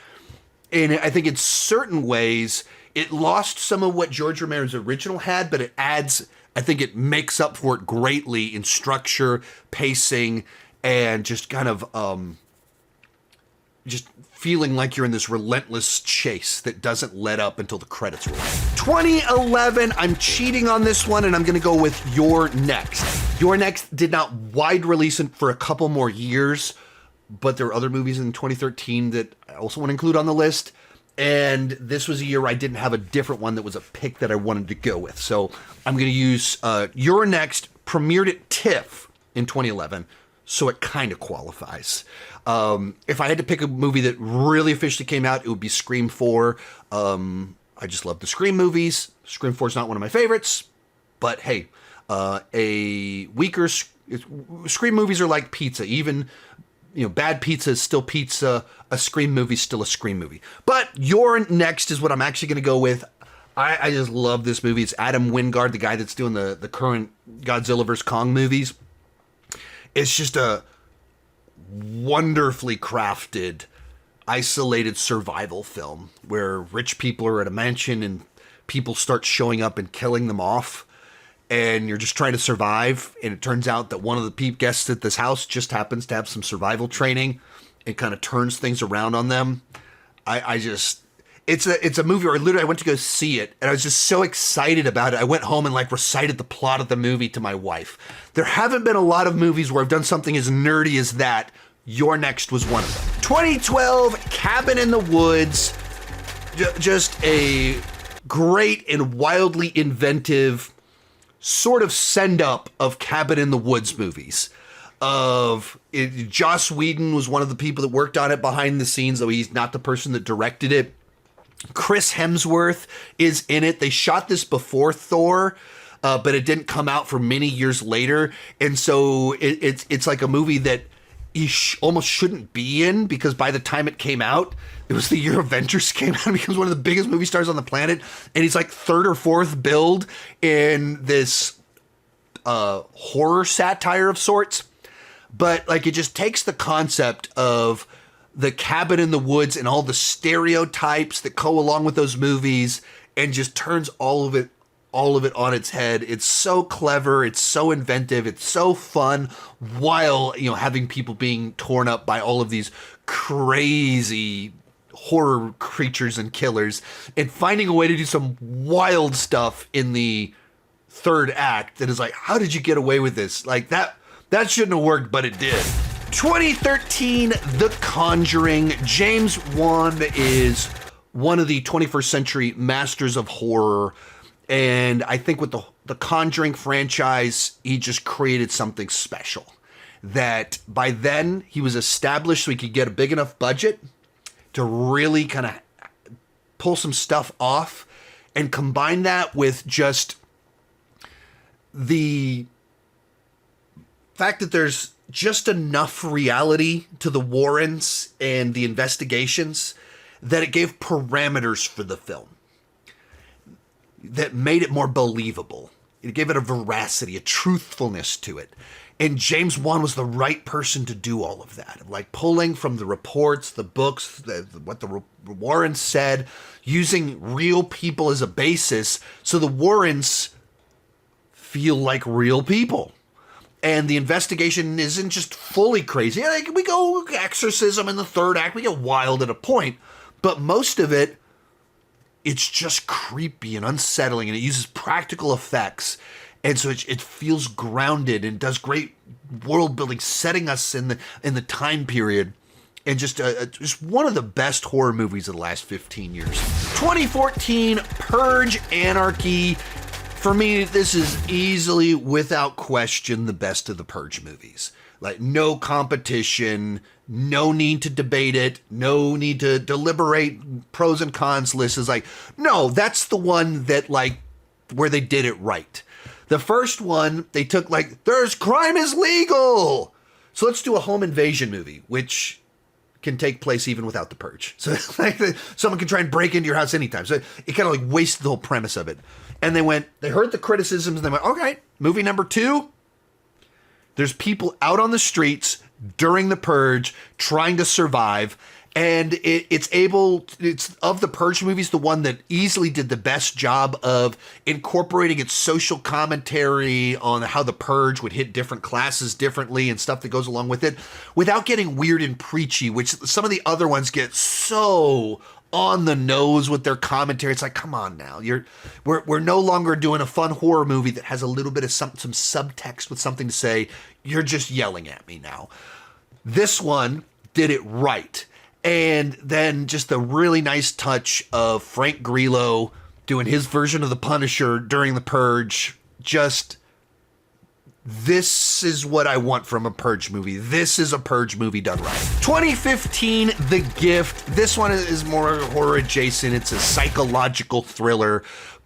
And I think in certain ways, it lost some of what George Romero's original had, but it adds, I think it makes up for it greatly in structure, pacing, and just kind of just feeling like you're in this relentless chase that doesn't let up until the credits roll. 2011, I'm cheating on this one, and I'm going to go with You're Next. You're Next did not wide release for a couple more years, but there were other movies in 2013 that I also want to include on the list. And this was a year where I didn't have a different one that was a pick that I wanted to go with. So I'm going to use You're Next, premiered at TIFF in 2011. So it kind of qualifies. If I had to pick a movie that really officially came out, it would be Scream 4. I just love the Scream movies. Scream 4 is not one of my favorites, but hey, a weaker Scream movies are like pizza. Even bad pizza is still pizza. A Scream movie is still a Scream movie. But You're Next is what I'm actually going to go with. I just love this movie. It's Adam Wingard, the guy that's doing the current Godzilla vs. Kong movies. It's just a wonderfully crafted, isolated survival film where rich people are at a mansion and people start showing up and killing them off, and you're just trying to survive. And it turns out that one of the guests at this house just happens to have some survival training and kind of turns things around on them. It's a movie where I went to go see it, and I was just so excited about it. I went home and recited the plot of the movie to my wife. There haven't been a lot of movies where I've done something as nerdy as that. Your Next was one of them. 2012, Cabin in the Woods. Just a great and wildly inventive sort of send-up of Cabin in the Woods movies. Joss Whedon was one of the people that worked on it behind the scenes, though he's not the person that directed it. Chris Hemsworth is in it. They shot this before Thor, but it didn't come out for many years later. And so it's like a movie that he almost shouldn't be in, because by the time it came out, it was the year Avengers came out, and becomes one of the biggest movie stars on the planet. And he's like third or fourth billed in this horror satire of sorts. But it just takes the concept of the cabin in the woods and all the stereotypes that go along with those movies and just turns all of it on its head. It's so clever. It's so inventive. It's so fun, while, having people being torn up by all of these crazy horror creatures and killers, and finding a way to do some wild stuff in the third act that is how did you get away with this? That shouldn't have worked, but it did. 2013, The Conjuring. James Wan is one of the 21st century masters of horror. And I think with the Conjuring franchise, he just created something special. That by then, he was established so he could get a big enough budget to really kind of pull some stuff off, and combine that with just the fact that there's just enough reality to the Warrens and the investigations that it gave parameters for the film that made it more believable. It gave it a veracity, a truthfulness to it. And James Wan was the right person to do all of that. Pulling from the reports, the books, what the Warrens said, using real people as a basis so the Warrens feel like real people. And the investigation isn't just fully crazy. We go exorcism in the third act. We get wild at a point. But most of it, it's just creepy and unsettling. And it uses practical effects. And so it feels grounded and does great world building, setting us in the time period. And just one of the best horror movies of the last 15 years. 2014, Purge, Anarchy. For me, this is easily, without question, the best of the Purge movies. No competition, no need to debate it, no need to deliberate pros and cons lists. Is no, that's the one that, where they did it right. The first one, they took, there's crime is legal. So let's do a home invasion movie, which can take place even without the Purge. So someone can try and break into your house anytime. So it kind of wasted the whole premise of it. And they heard the criticisms, and they went, okay, movie number 2, there's people out on the streets during the Purge trying to survive. And it's of the Purge movies, the one that easily did the best job of incorporating its social commentary on how the Purge would hit different classes differently and stuff that goes along with it, without getting weird and preachy, which some of the other ones get so on the nose with their commentary. It's come on now. We're no longer doing a fun horror movie that has a little bit of some subtext with something to say. You're just yelling at me now. This one did it right. And then just the really nice touch of Frank Grillo doing his version of the Punisher during the Purge. This is what I want from a Purge movie. This is a Purge movie done right. 2015, The Gift. This one is more horror adjacent. It's a psychological thriller.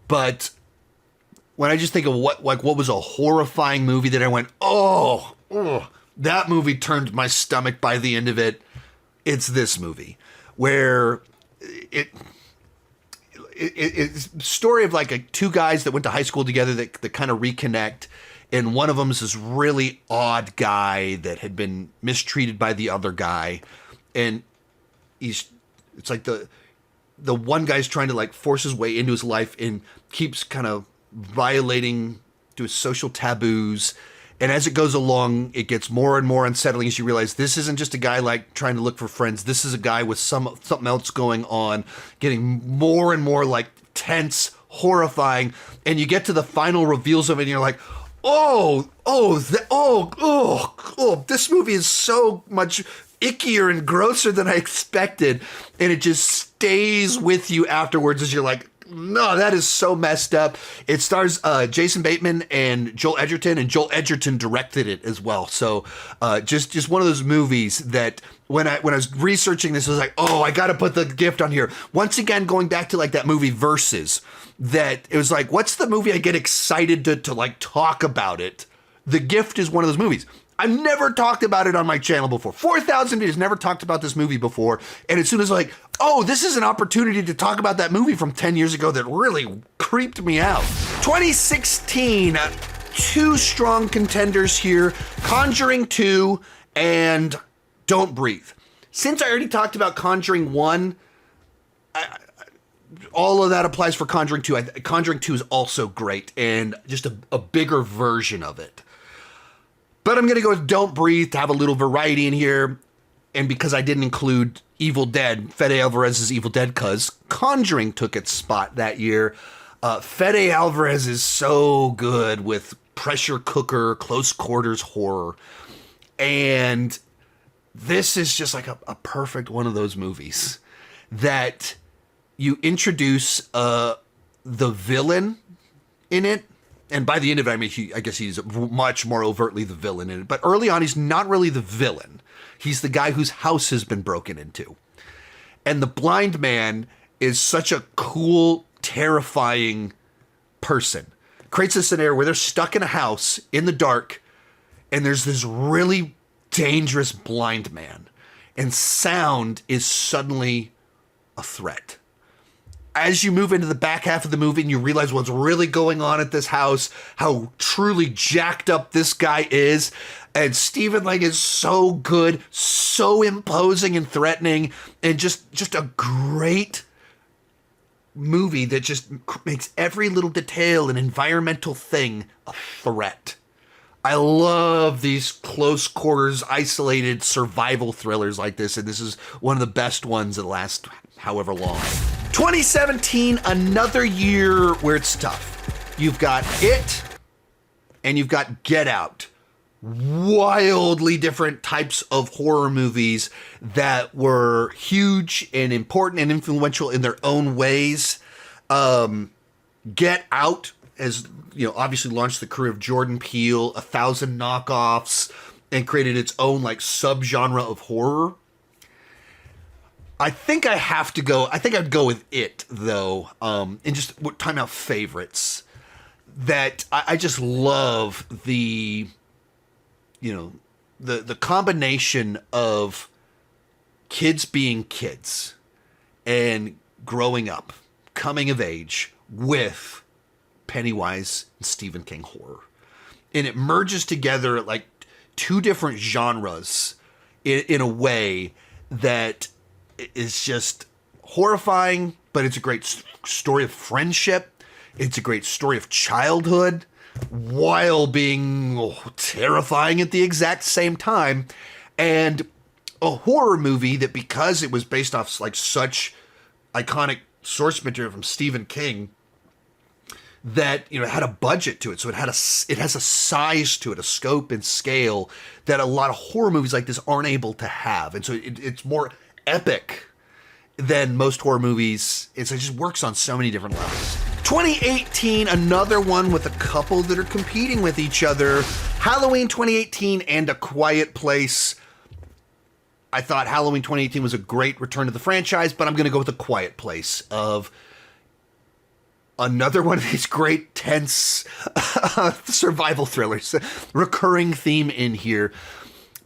But when I just think of what was a horrifying movie that I went, oh, that movie turned my stomach by the end of it. It's this movie, where it's a story of two guys that went to high school together that kind of reconnect. And one of them is this really odd guy that had been mistreated by the other guy. And it's the one guy's trying to like force his way into his life and keeps kind of violating to his social taboos. And as it goes along, it gets more and more unsettling as you realize this isn't just a guy like trying to look for friends. This is a guy with something else going on, getting more and more like tense, horrifying. And you get to the final reveals of it and you're like, this movie is so much ickier and grosser than I expected. And it just stays with you afterwards as you're like, no, that is so messed up. It stars Jason Bateman and Joel Edgerton, and Joel Edgerton directed it as well. So just one of those movies that when I was researching this, I was like, oh, I got to put The Gift on here. Once again, going back to like that movie Versus, that it was like, what's the movie I get excited to like talk about it? The Gift is one of those movies. I've never talked about it on my channel before. 4,000 videos, never talked about this movie before. And as soon as like, oh, this is an opportunity to talk about that movie from 10 years ago that really creeped me out. 2016, two strong contenders here, Conjuring 2 and Don't Breathe. Since I already talked about Conjuring 1, all of that applies for Conjuring 2. Conjuring 2 is also great and just a bigger version of it. But I'm going to go with Don't Breathe to have a little variety in here. And because I didn't include Evil Dead, Fede Alvarez's Evil Dead, because Conjuring took its spot that year. Fede Alvarez is so good with pressure cooker, close quarters horror. And this is just like a perfect one of those movies that you introduce the villain in it. And by the end of it, I mean, I guess he's much more overtly the villain in it. But early on, he's not really the villain. He's the guy whose house has been broken into. And the blind man is such a cool, terrifying person. Creates a scenario where they're stuck in a house in the dark, and there's this really dangerous blind man. And sound is suddenly a threat. As you move into the back half of the movie and you realize what's really going on at this house, how truly jacked up this guy is, and Stephen Lang is so good, so imposing and threatening, and just a great movie that just makes every little detail and environmental thing a threat. I love these close quarters, isolated survival thrillers like this, and this is one of the best ones that last however long. 2017, another year where it's tough. You've got It, and you've got Get Out. Wildly different types of horror movies that were huge and important and influential in their own ways. Get Out has, obviously launched the career of Jordan Peele, 1,000 knockoffs, and created its own like subgenre of horror. I think I'd go with It though, and just time out favorites that I just love the combination of kids being kids and growing up, coming of age with Pennywise and Stephen King horror. And it merges together like two different genres in a way that is just horrifying, but it's a great story of friendship. It's a great story of childhood while being terrifying at the exact same time. And a horror movie that, because it was based off like such iconic source material from Stephen King, that it had a budget to it, so it has a size to it, a scope and scale that a lot of horror movies like this aren't able to have, and so it's more epic than most horror movies. It just works on so many different levels. 2018, another one with a couple that are competing with each other. Halloween 2018 and A Quiet Place. I thought Halloween 2018 was a great return to the franchise, but I'm going to go with A Quiet Place of another one of these great tense survival thrillers. Recurring theme in here.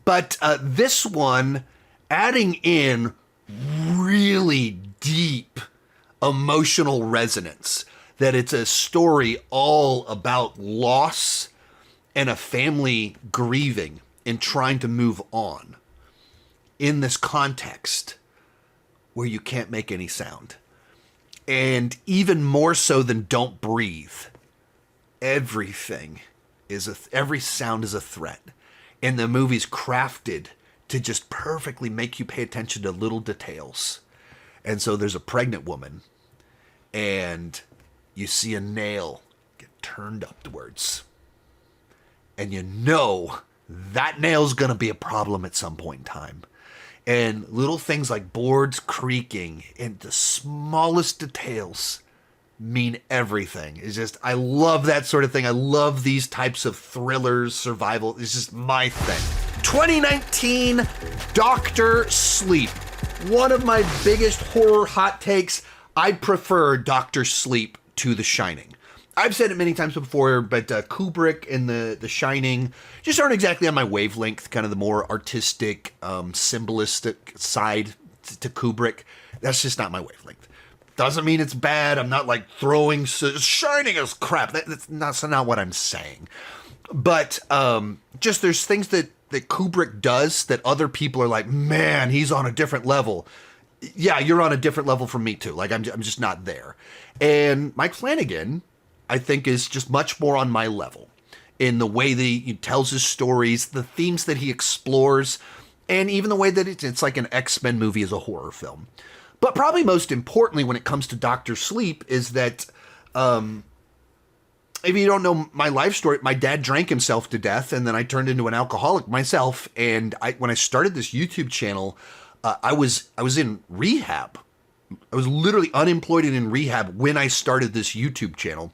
But this one, adding in really deep emotional resonance, that it's a story all about loss and a family grieving and trying to move on in this context where you can't make any sound. And even more so than Don't Breathe, everything is every sound is a threat. And the movie's crafted to just perfectly make you pay attention to little details. And so there's a pregnant woman, and you see a nail get turned upwards. And you know that nail's going to be a problem at some point in time. And little things like boards creaking and the smallest details mean everything. It's just, I love that sort of thing. I love these types of thrillers, survival. It's just my thing. 2019, Dr. Sleep. One of my biggest horror hot takes. I prefer Dr. Sleep to The Shining. I've said it many times before, but Kubrick and the Shining just aren't exactly on my wavelength, kind of the more artistic, symbolistic side to Kubrick. That's just not my wavelength. Doesn't mean it's bad. I'm not like throwing Shining is crap. That's not what I'm saying. But just there's things that Kubrick does that other people are like, man, he's on a different level. Yeah, you're on a different level from me too. Like I'm just not there. And Mike Flanagan, I think, is just much more on my level in the way that he tells his stories, the themes that he explores, and even the way that it's like an X-Men movie as a horror film. But probably most importantly when it comes to Dr. Sleep is that, if you don't know my life story, my dad drank himself to death, and then I turned into an alcoholic myself. And when I started this YouTube channel, I was in rehab. I was literally unemployed and in rehab when I started this YouTube channel.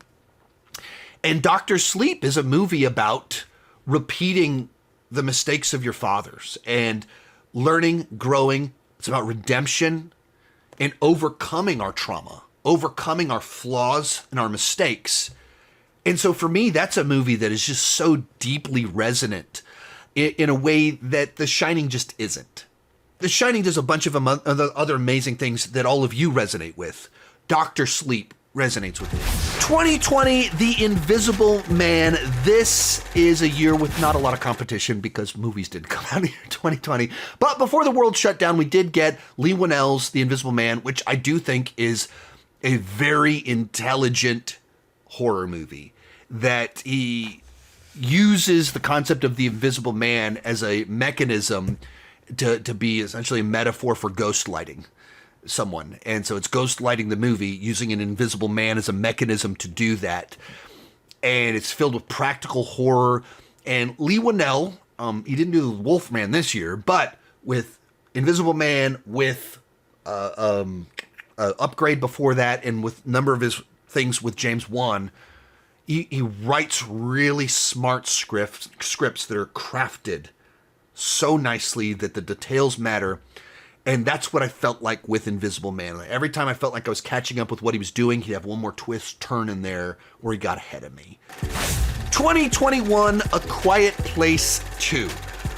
And Dr. Sleep is a movie about repeating the mistakes of your fathers and learning, growing. It's about redemption and overcoming our trauma, overcoming our flaws and our mistakes. And so for me, that's a movie that is just so deeply resonant in a way that The Shining just isn't. The Shining does a bunch of other amazing things that all of you resonate with. Dr. Sleep resonates with me. 2020, The Invisible Man. This is a year with not a lot of competition because movies didn't come out in 2020. But before the world shut down, we did get Leigh Whannell's The Invisible Man, which I do think is a very intelligent horror movie. That he uses the concept of the Invisible Man as a mechanism to be essentially a metaphor for ghostlighting someone. And so it's ghostlighting the movie using an invisible man as a mechanism to do that. And it's filled with practical horror. And Leigh Whannell, he didn't do the Wolfman this year, but with Invisible Man, with Upgrade before that, and with a number of his things with James Wan, he writes really smart scripts that are crafted so nicely that the details matter. And that's what I felt like with Invisible Man. Like every time I felt like I was catching up with what he was doing, he'd have one more twist turn in there where he got ahead of me. 2021, A Quiet Place 2.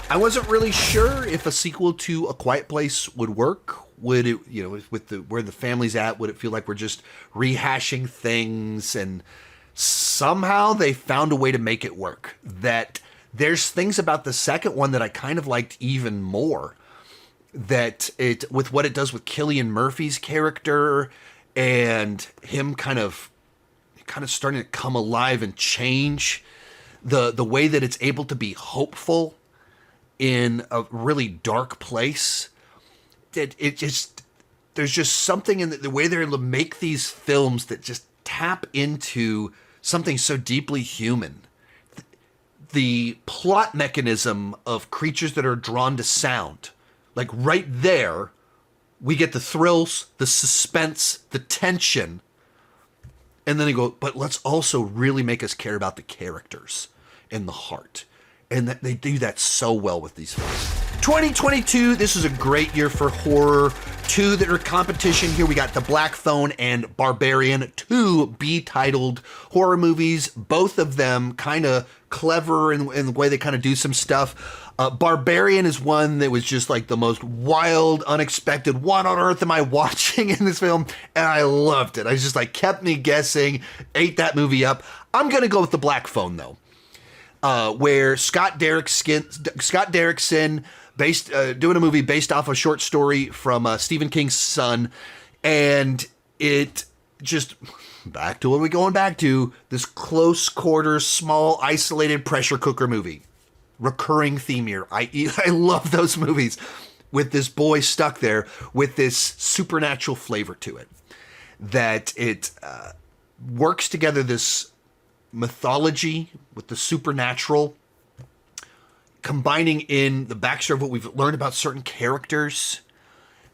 I wasn't really sure if a sequel to A Quiet Place would work. Would it, with where the family's at, would it feel like we're just rehashing things? And somehow they found a way to make it work. That there's things about the second one that I kind of liked even more. That it, with what it does with Cillian Murphy's character and him kind of starting to come alive and change, the way that it's able to be hopeful in a really dark place. That there's just something in the way they're able to make these films that just tap into something so deeply human. The plot mechanism of creatures that are drawn to sound. Like right there, we get the thrills, the suspense, the tension. And then they go, but let's also really make us care about the characters and the heart. And that they do that so well with these films. 2022, this is a great year for horror. Two that are competition here. We got The Black Phone and Barbarian, two B-titled horror movies. Both of them kind of clever in the way they kind of do some stuff. Barbarian is one that was just like the most wild, unexpected, what on earth am I watching in this film? And I loved it. I just like kept me guessing, ate that movie up. I'm going to go with The Black Phone though. Where Scott Derrickson doing a movie based off a short story from Stephen King's son, and it just back to what we're going back to, this close quarters, small, isolated pressure cooker movie. Recurring theme here. I love those movies with this boy stuck there with this supernatural flavor to it. That it works together, this mythology with the supernatural, combining in the backstory of what we've learned about certain characters,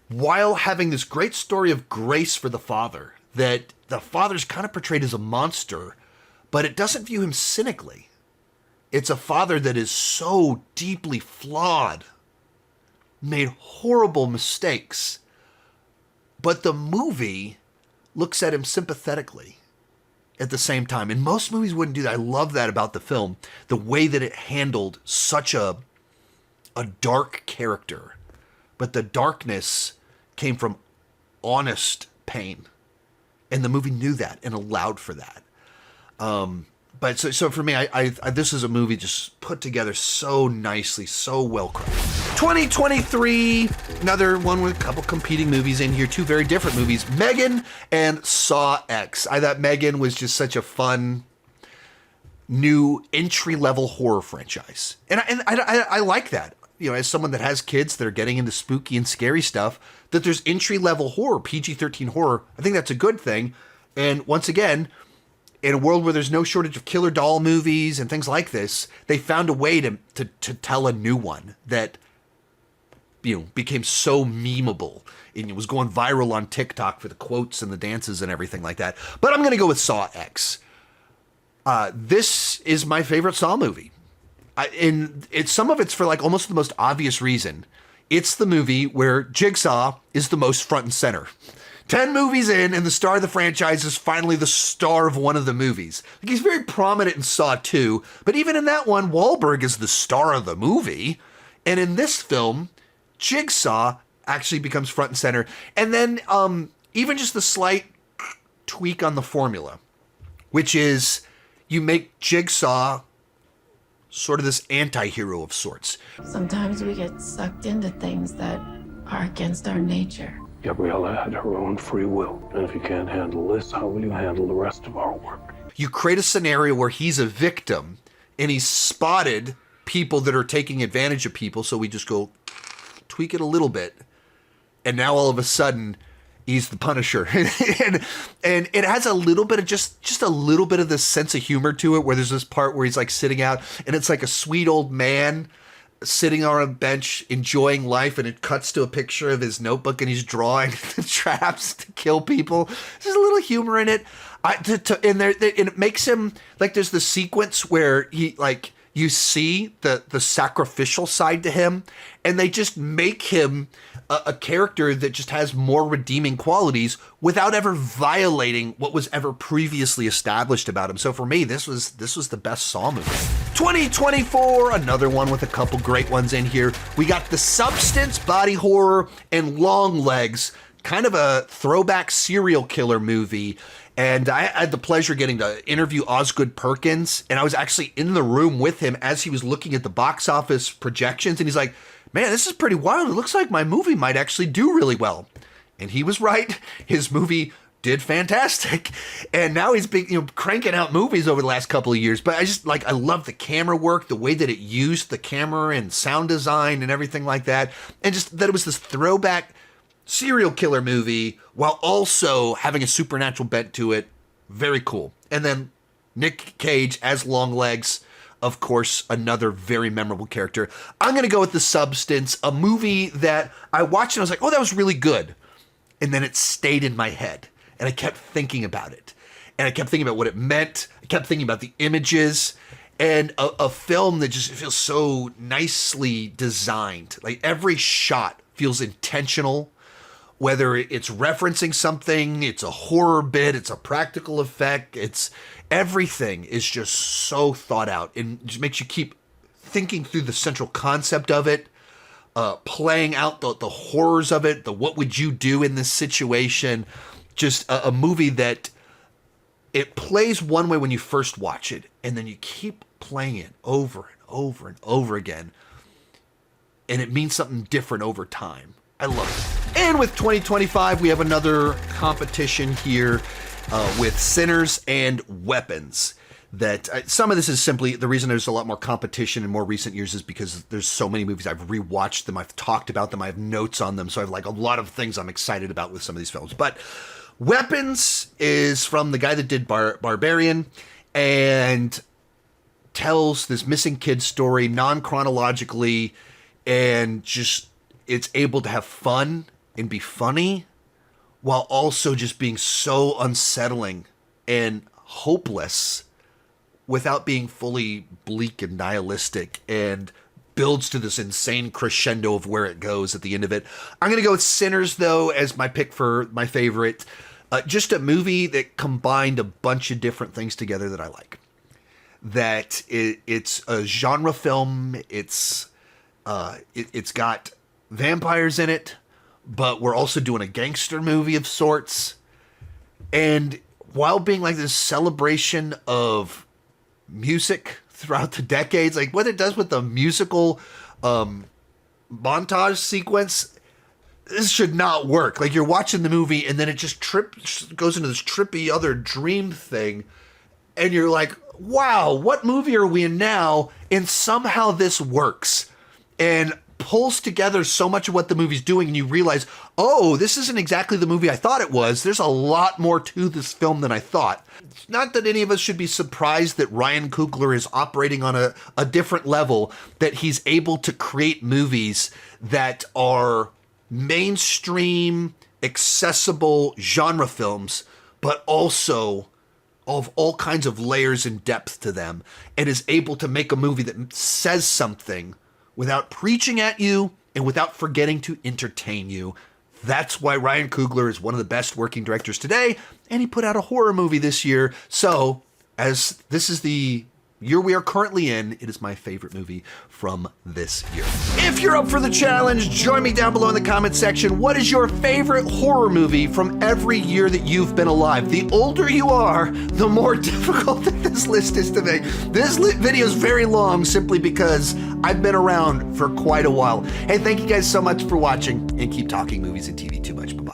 while having this great story of grace for the father, that the father's kind of portrayed as a monster, but it doesn't view him cynically. It's a father that is so deeply flawed, made horrible mistakes, but the movie looks at him sympathetically at the same time. And most movies wouldn't do that. I love that about the film, the way that it handled such a dark character, but the darkness came from honest pain. And the movie knew that and allowed for that. But so for me, I this is a movie just put together so nicely, so well crafted. 2023, another one with a couple competing movies in here, two very different movies, Megan and Saw X. I thought Megan was just such a fun, new entry-level horror franchise. And I like that. You know, as someone that has kids that are getting into spooky and scary stuff, that there's entry-level horror, PG-13 horror. I think that's a good thing. And once again, in a world where there's no shortage of killer doll movies and things like this, they found a way to tell a new one that, you know, became so memeable and it was going viral on TikTok for the quotes and the dances and everything like that. But I'm going to go with Saw X. This is my favorite Saw movie. And some of it's for like almost the most obvious reason. It's the movie where Jigsaw is the most front and center. 10 movies in, and the star of the franchise is finally the star of one of the movies. Like, he's very prominent in Saw 2, but even in that one, Wahlberg is the star of the movie. And in this film, Jigsaw actually becomes front and center. And then even just the slight tweak on the formula, which is you make Jigsaw sort of this anti-hero of sorts. Sometimes we get sucked into things that are against our nature. Gabriella had her own free will, and if you can't handle this, how will you handle the rest of our work? You create a scenario where he's a victim, and he's spotted people that are taking advantage of people, so we just go tweak it a little bit, and now all of a sudden, he's the Punisher. and it has a little bit of just a little bit of this sense of humor to it, where there's this part where he's like sitting out, and it's like a sweet old man sitting on a bench enjoying life, and it cuts to a picture of his notebook and he's drawing the traps to kill people. There's a little humor in it. And it makes him like, there's the sequence where he like, you see the sacrificial side to him, and they just make him a character that just has more redeeming qualities without ever violating what was ever previously established about him. So for me, this was the best Saw movie. 2024, another one with a couple great ones in here. We got The Substance, body horror, and Long Legs, kind of a throwback serial killer movie. And I had the pleasure getting to interview Osgood Perkins, and I was actually in the room with him as he was looking at the box office projections, and he's like, man, this is pretty wild. It looks like my movie might actually do really well. And he was right. His movie did fantastic. And now he's been, cranking out movies over the last couple of years. But I love the camera work, the way that it used the camera and sound design and everything like that. And just that it was this throwback serial killer movie while also having a supernatural bent to it. Very cool. And then Nick Cage as Longlegs, of course, another very memorable character. I'm going to go with The Substance, a movie that I watched and I was like, oh, that was really good. And then it stayed in my head and I kept thinking about it. And I kept thinking about what it meant. I kept thinking about the images, and a film that just feels so nicely designed. Like every shot feels intentional, whether it's referencing something, it's a horror bit, it's a practical effect, everything is just so thought out and just makes you keep thinking through the central concept of it, playing out the horrors of it, what would you do in this situation. Just a movie that it plays one way when you first watch it, and then you keep playing it over and over and over again, and it means something different over time. I love it. And with 2025, we have another competition here. with Sinners and Weapons. That some of this is simply the reason there's a lot more competition in more recent years is because there's so many movies. I've rewatched them, I've talked about them, I have notes on them, so I have like a lot of things I'm excited about with some of these films. But Weapons is from the guy that did Barbarian and tells this missing kid story non-chronologically, and just it's able to have fun and be funny while also just being so unsettling and hopeless without being fully bleak and nihilistic, and builds to this insane crescendo of where it goes at the end of it. I'm going to go with Sinners, though, as my pick for my favorite. Just a movie that combined a bunch of different things together that I like. That it's a genre film. It's got vampires in it, but we're also doing a gangster movie of sorts. And while being like this celebration of music throughout the decades, like what it does with the musical montage sequence, this should not work. Like you're watching the movie and then it just goes into this trippy other dream thing, and you're like, wow, what movie are we in now? And somehow this works and pulls together so much of what the movie's doing, and you realize, oh, this isn't exactly the movie I thought it was. There's a lot more to this film than I thought. It's not that any of us should be surprised that Ryan Coogler is operating on a different level, that he's able to create movies that are mainstream, accessible genre films, but also of all kinds of layers and depth to them, and is able to make a movie that says something without preaching at you and without forgetting to entertain you. That's why Ryan Coogler is one of the best working directors today, and he put out a horror movie this year. So, as this is the year we are currently in, it is my favorite movie from this year. If you're up for the challenge, join me down below in the comments section. What is your favorite horror movie from every year that you've been alive? The older you are, the more difficult that this list is to make. This video is very long simply because I've been around for quite a while. Hey, thank you guys so much for watching, and keep talking movies and TV too much. Bye-bye.